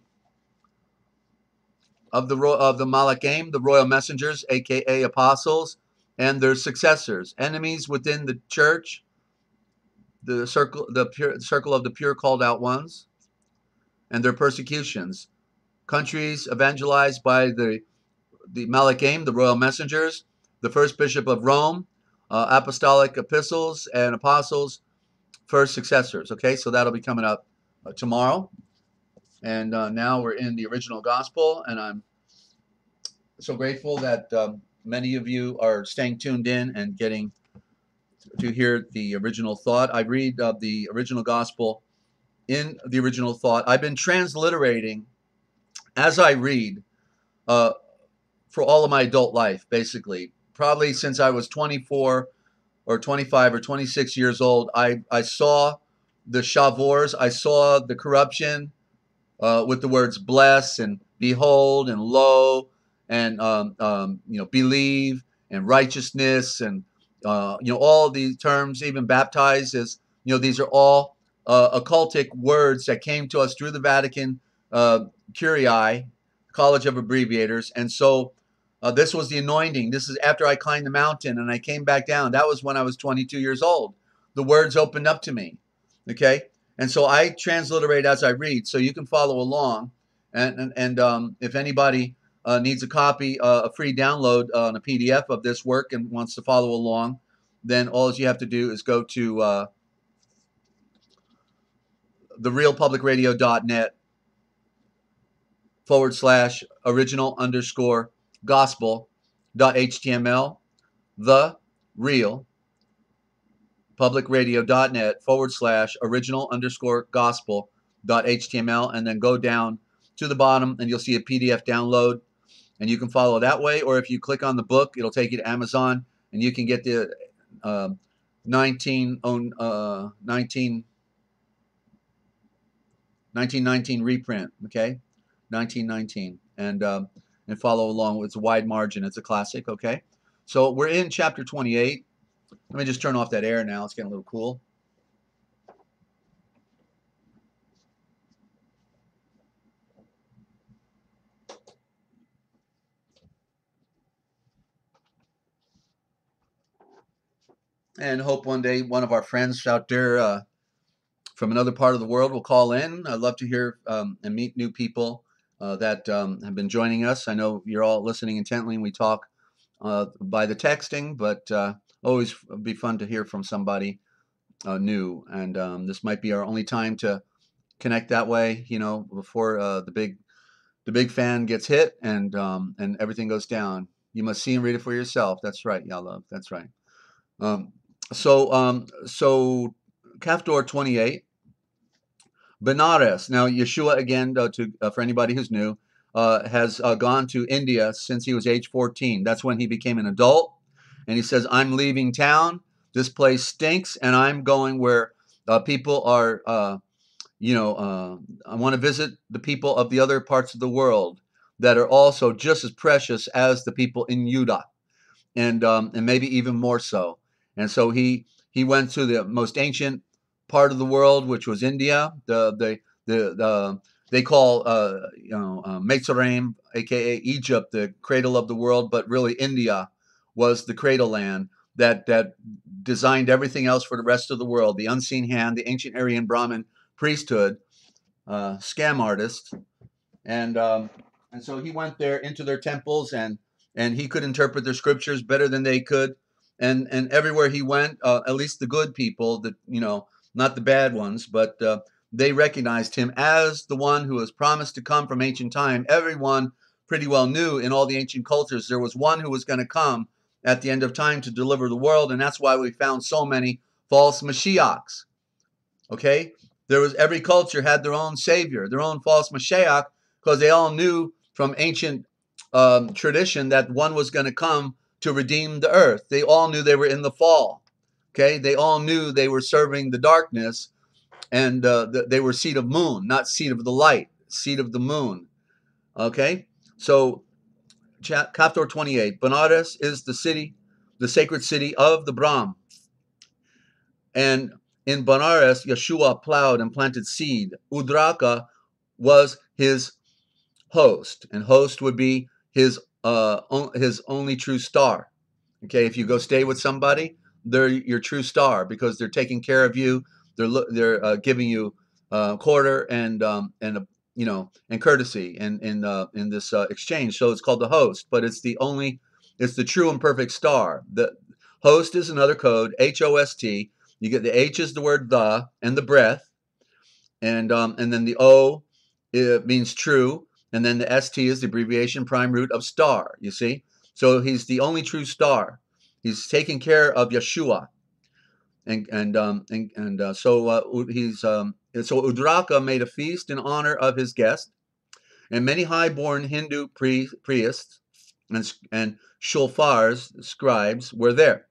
Malachim, the royal messengers, aka apostles, and their successors, enemies within the church, the circle of the pure called out ones, and their persecutions, countries evangelized by the Malachim, the royal messengers, the first bishop of Rome, apostolic epistles and apostles, first successors. Okay, so that'll be coming up tomorrow. And now we're in the original gospel, and I'm so grateful that many of you are staying tuned in and getting to hear the original thought. I read the original gospel in the original thought. I've been transliterating as I read for all of my adult life, basically. Probably since I was 24 or 25 or 26 years old, I saw the shavors, I saw the corruption with the words bless and behold and lo and believe and righteousness and all these terms, even baptized, as these are all occultic words that came to us through the Vatican Curii, College of Abbreviators. And so this was the anointing. This is after I climbed the mountain and I came back down. That was when I was 22 years old. The words opened up to me. Okay. And so I transliterate as I read, so you can follow along. And if anybody needs a copy, a free download on a PDF of this work and wants to follow along, then all you have to do is go to therealpublicradio.net /original_gospel.html, therealpublicradio.net /original_gospel.html, and then go down to the bottom and you'll see a PDF download, and you can follow that way. Or if you click on the book, it'll take you to Amazon and you can get the 1919 reprint, okay, 1919, and follow along. It's a wide margin. It's a classic, okay. So we're in chapter 28. Let me just turn off that air now. It's getting a little cool. And hope one day one of our friends out there from another part of the world will call in. I'd love to hear and meet new people that have been joining us. I know you're all listening intently, and we talk by the texting, but always be fun to hear from somebody new. And this might be our only time to connect that way, you know, before the big fan gets hit and everything goes down. You must see and read it for yourself. That's right, y'all love. That's right. So Kaftor 28, Benares. Now Yeshua, again, for anybody who's new, has gone to India since he was age 14. That's when he became an adult, and he says, "I'm leaving town. This place stinks, and I'm going where people are. I want to visit the people of the other parts of the world that are also just as precious as the people in Judah, and maybe even more so." And so he went to the most ancient part of the world, which was India. They call Mitzrayim, aka Egypt, the cradle of the world, but really India was the cradle land that designed everything else for the rest of the world. The unseen hand, the ancient Aryan Brahmin priesthood, scam artists, and so he went there into their temples, and he could interpret their scriptures better than they could. And everywhere he went, at least the good people, not the bad ones, but they recognized him as the one who was promised to come from ancient time. Everyone pretty well knew in all the ancient cultures there was one who was going to come at the end of time to deliver the world, and that's why we found so many false Mashiachs. Okay? Every culture had their own savior, their own false Mashiach, because they all knew from ancient tradition that one was going to come to redeem the earth. They all knew they were in the fall. Okay, they all knew they were serving the darkness, and they were seed of moon, not seed of the light, seed of the moon. Okay, so chapter 28, Benares is the city, the sacred city of the Brahm. And in Benares, Yeshua plowed and planted seed. Udraka was his host, and host would be his only true star. Okay, if you go stay with somebody, they're your true star because they're taking care of you. They're giving you quarter and courtesy in this exchange. So it's called the host, but it's the true and perfect star. The host is another code, HOST. You get the H is the word the and the breath, and then the O, it means true. And then the ST is the abbreviation prime root of star, you see? So he's the only true star. He's taking care of Yeshua. So Udraka made a feast in honor of his guest, and many high-born Hindu priests and shofars, scribes, were there.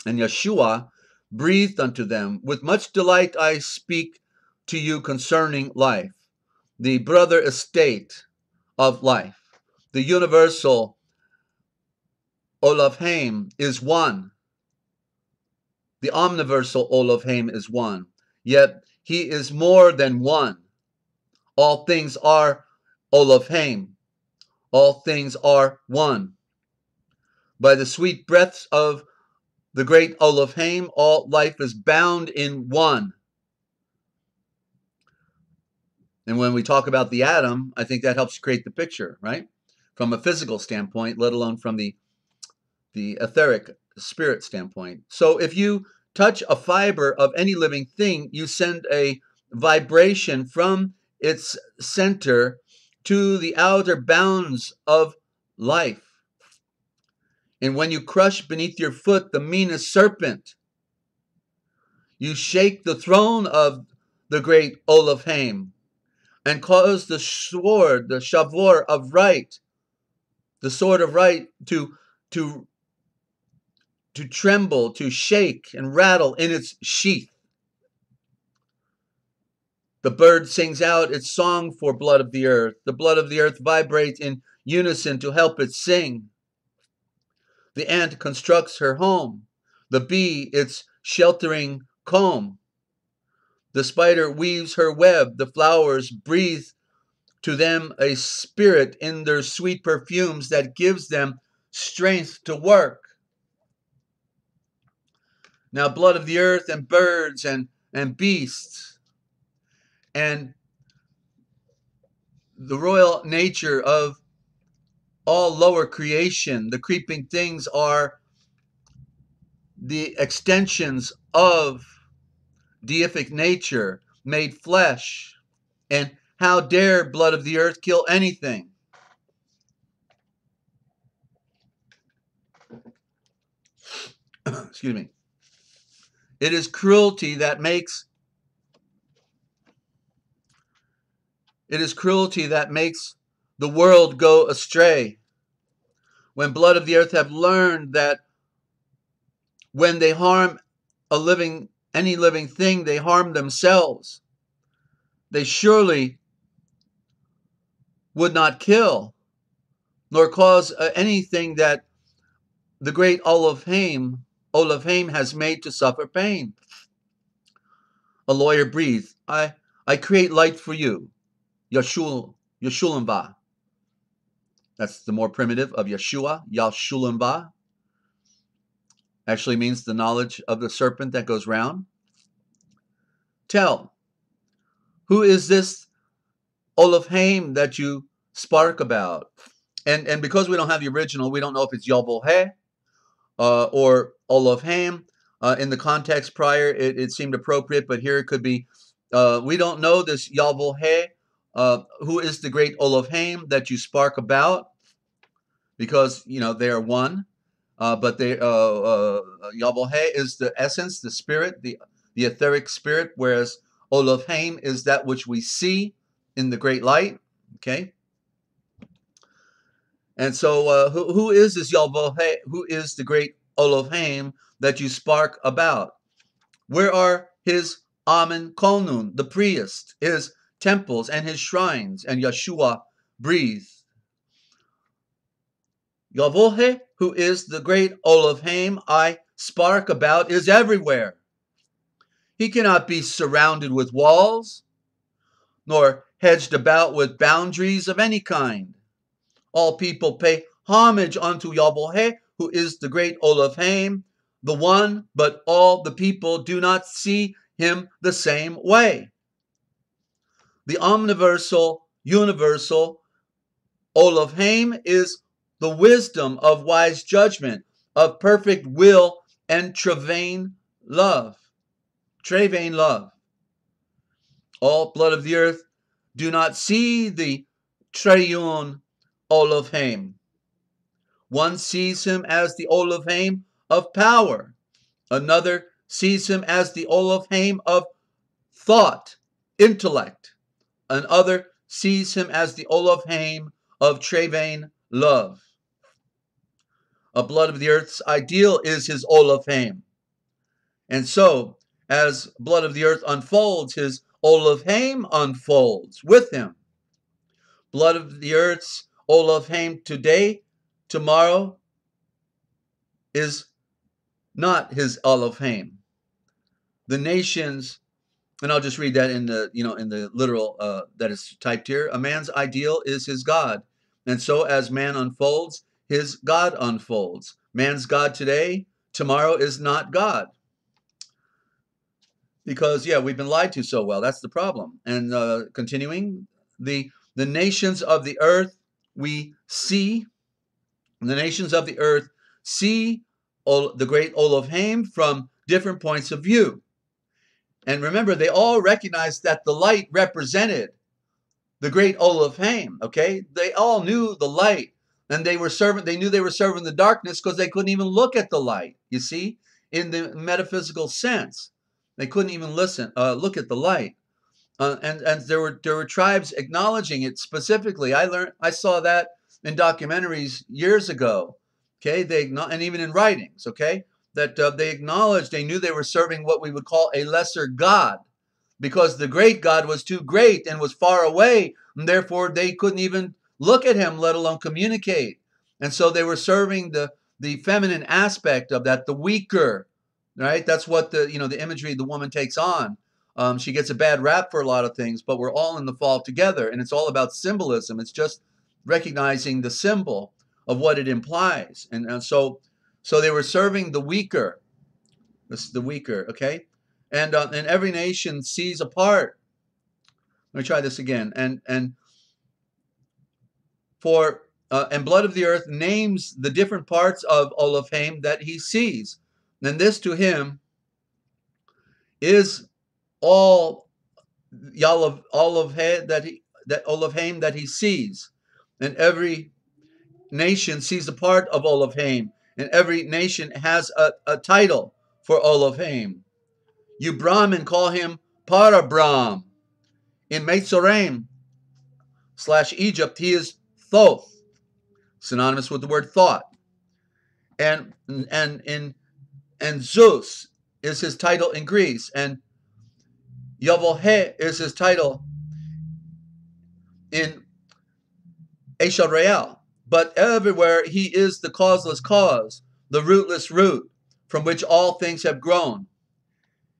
And Yeshua breathed unto them, "With much delight I speak to you concerning life, the brother estate of life. The universal Olavhaim is one. The omniversal Olavhaim is one. Yet he is more than one. All things are Olofheim. All things are one. By the sweet breaths of the great Olofheim, all life is bound in one. And when we talk about the atom, I think that helps create the picture, right? From a physical standpoint, let alone from the etheric spirit standpoint. So if you touch a fiber of any living thing, you send a vibration from its center to the outer bounds of life. And when you crush beneath your foot the meanest serpent, you shake the throne of the great Olofheim and cause the sword, the shavor of right, the sword of right to tremble, to shake and rattle in its sheath. The bird sings out its song for blood of the earth. The blood of the earth vibrates in unison to help it sing. The ant constructs her home, the bee its sheltering comb. The spider weaves her web, the flowers breathe to them a spirit in their sweet perfumes that gives them strength to work. Now, blood of the earth and birds and beasts and the royal nature of all lower creation, the creeping things are the extensions of deific nature made flesh. And how dare blood of the earth kill anything? Excuse me. It is cruelty that makes the world go astray. When blood of the earth have learned that when they harm any living thing, they harm themselves. They surely would not kill, nor cause anything that the great Olofheim has made to suffer pain. A lawyer breathed, I create light for you, Yeshulamva. That's the more primitive of Yeshua, Yashulamva. Actually means the knowledge of the serpent that goes round. Tell, who is this Olofheim that you spark about? And because we don't have the original, we don't know if it's Yalvohe or Olofheim. In the context prior, it seemed appropriate, but here it could be, we don't know this Yalvohe, who is the great Olofheim that you spark about, because, they are one. But Yalvohe is the essence, the spirit, the etheric spirit, whereas Olofheim is that which we see in the great light. Okay. And so who is this Yalvohe? Who is the great Olofheim that you spark about? Where are his Amen Kolnun, the priest, his temples and his shrines? And Yeshua breathed. Yalvohe, who is the great Olofheim I spark about, is everywhere. He cannot be surrounded with walls, nor hedged about with boundaries of any kind. All people pay homage unto Yalvohe, who is the great Olofheim, the one, but all the people do not see him the same way. The omniversal, universal Olofheim is the wisdom of wise judgment, of perfect will and trevain love. Trevain love. All blood of the earth do not see the Treyun Olofheim. One sees him as the Olofheim of power. Another sees him as the Olofheim of thought, intellect. Another sees him as the Olofheim of trevain love. A blood of the earth's ideal is his Olofheim. And so, as blood of the earth unfolds, his Olofheim unfolds with him. Blood of the earth's Olofheim today, tomorrow, is not his Olofheim. The nations And I'll just read that in the, in the literal that is typed here. A man's ideal is his God. And so as man unfolds, his God unfolds. Man's God today, tomorrow is not God. Because, yeah, we've been lied to so well. That's the problem. And continuing, the nations of the earth we see, the nations of the earth see the great Elohim from different points of view. And remember, they all recognized that the light represented the great Elohim, okay? They all knew the light, and they knew they were serving the darkness because they couldn't even look at the light, you see, in the metaphysical sense. They couldn't even look at the light. And there were tribes acknowledging it specifically. I saw that in documentaries years ago, okay? And even in writings, okay? That they acknowledged, they knew they were serving what we would call a lesser God, because the great God was too great and was far away, and therefore they couldn't even look at him, let alone communicate. And so they were serving the feminine aspect of that, the weaker, right? That's what the imagery the woman takes on. She gets a bad rap for a lot of things, but we're all in the fall together, and it's all about symbolism. It's just recognizing the symbol of what it implies. And so they were serving the weaker. This is the weaker, okay? And every nation sees a part. Let me try this again. And blood of the earth names the different parts of Elohim that he sees. And this to him is all Elohim that he sees. And every nation sees a part of Elohim. And every nation has a title for Elohim. You Brahmin call him Parabrahm. In Mitzrayim / Egypt, he is Thoth, synonymous with the word thought. And Zeus is his title in Greece, and Yavohe is his title in Israel. But everywhere he is the causeless cause, the rootless root, from which all things have grown.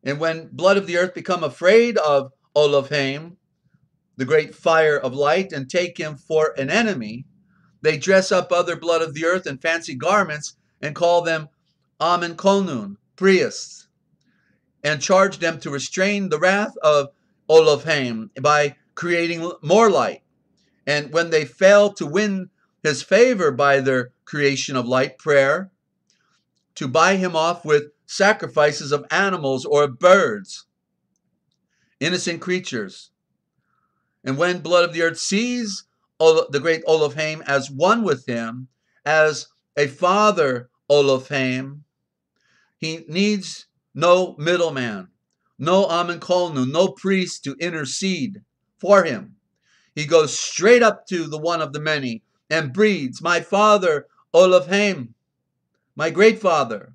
And when blood of the earth become afraid of Elohim, the great fire of light, and take him for an enemy, they dress up other blood of the earth in fancy garments and call them Amen Kolnun, priests, and charge them to restrain the wrath of Elohim by creating more light. And when they fail to win his favor by their creation of light, prayer, to buy him off with sacrifices of animals or birds, innocent creatures. And when blood of the earth sees the great Elohim as one with him, as a father Elohim, he needs no middleman, no Amen Kolnu, no priest to intercede for him. He goes straight up to the one of the many and breathes, my father Elohim, my great father.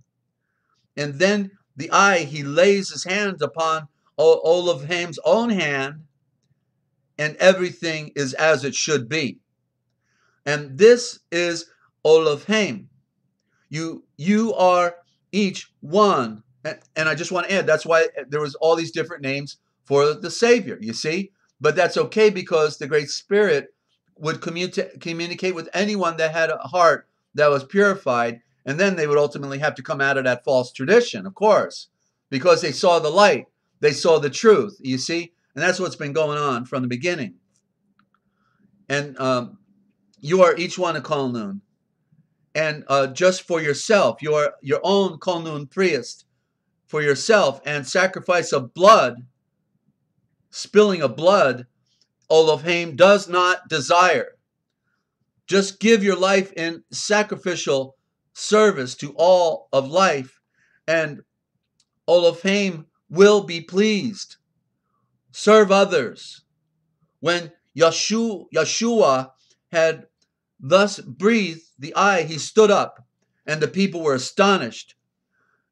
And then he lays his hands upon Elohim's own hand, and everything is as it should be. And this is Elohim. You are each one. And I just want to add, that's why there was all these different names for the Savior, you see? But that's okay, because the Great Spirit would communicate with anyone that had a heart that was purified, and then they would ultimately have to come out of that false tradition, of course, because they saw the light. They saw the truth, you see? And that's what's been going on from the beginning. And you are each one a Kolnun. And just for yourself, you are your own Kolnun priest for yourself, and sacrifice of blood, spilling of blood, Elohim does not desire. Just give your life in sacrificial service to all of life, and Elohim will be pleased. Serve others. When Yeshua had thus breathed the he stood up, and the people were astonished,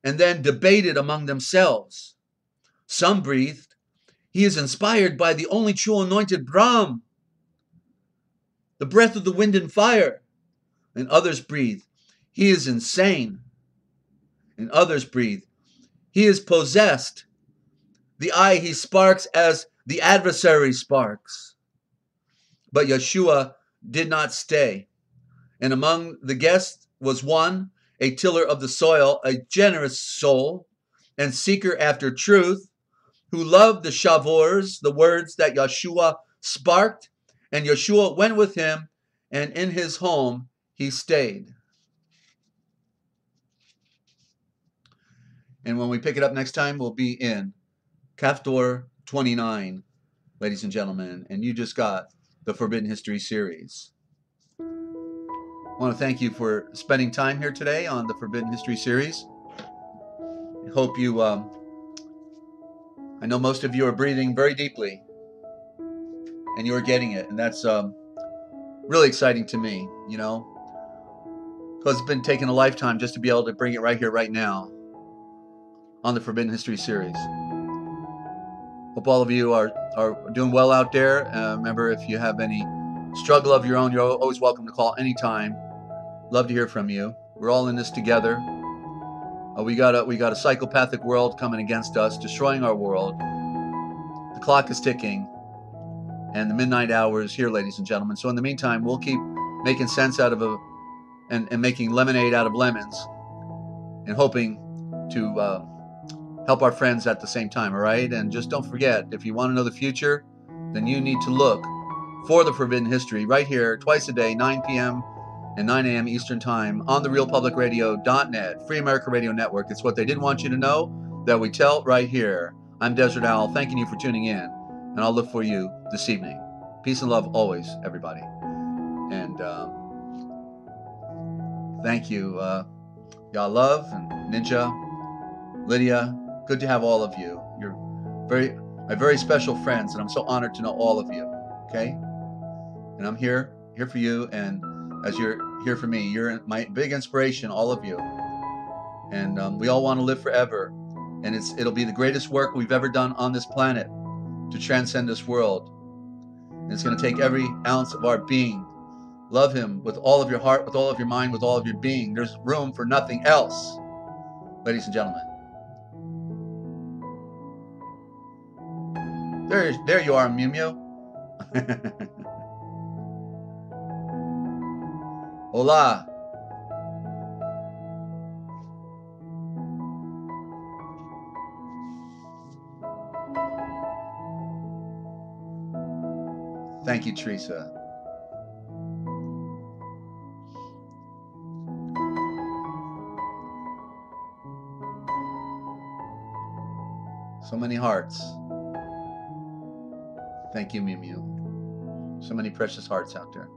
and then debated among themselves. Some breathed, he is inspired by the only true anointed Brahm, the breath of the wind and fire. And others breathed, he is insane. And others breathed, he is possessed. The eye he sparks as the adversary sparks. But Yeshua did not stay. And among the guests was one, a tiller of the soil, a generous soul, and seeker after truth, who loved the shavors, the words that Yeshua sparked, and Yeshua went with him, and in his home he stayed. And when we pick it up next time, we'll be in Chapter 29, ladies and gentlemen, and you just got the Forbidden History series. I want to thank you for spending time here today on the Forbidden History series. I hope you, I know most of you are breathing very deeply, and you are getting it, and that's really exciting to me, you know, because it's been taking a lifetime just to be able to bring it right here, right now, on the Forbidden History series. Hope all of you are doing well out there. Remember, if you have any struggle of your own, you're always welcome to call anytime. Love to hear from you. We're all in this together. We got a psychopathic world coming against us, destroying our world. The clock is ticking, and the midnight hour is here, ladies and gentlemen. So in the meantime, we'll keep making sense out of and making lemonade out of lemons, and hoping to help our friends at the same time, all right? And just don't forget, if you want to know the future, then you need to look for the Forbidden History right here, twice a day, 9 p.m. and 9 a.m. Eastern Time on the RealPublicRadio.net, Free America Radio Network. It's what they didn't want you to know that we tell right here. I'm Desert Owl, thanking you for tuning in, and I'll look for you this evening. Peace and love always, everybody. And thank you, Y'all Love and Ninja, Lydia. Good to have all of you. You're my very special friends, and I'm so honored to know all of you. Okay, and I'm here for you, and as you're here for me, you're my big inspiration, all of you. And we all want to live forever, and it'll be the greatest work we've ever done on this planet to transcend this world. And it's going to take every ounce of our being. Love Him with all of your heart, with all of your mind, with all of your being. There's room for nothing else, ladies and gentlemen. There you are, Mew Mew. Hola. Thank you, Teresa. So many hearts. Thank you, Mew Mew. So many precious hearts out there.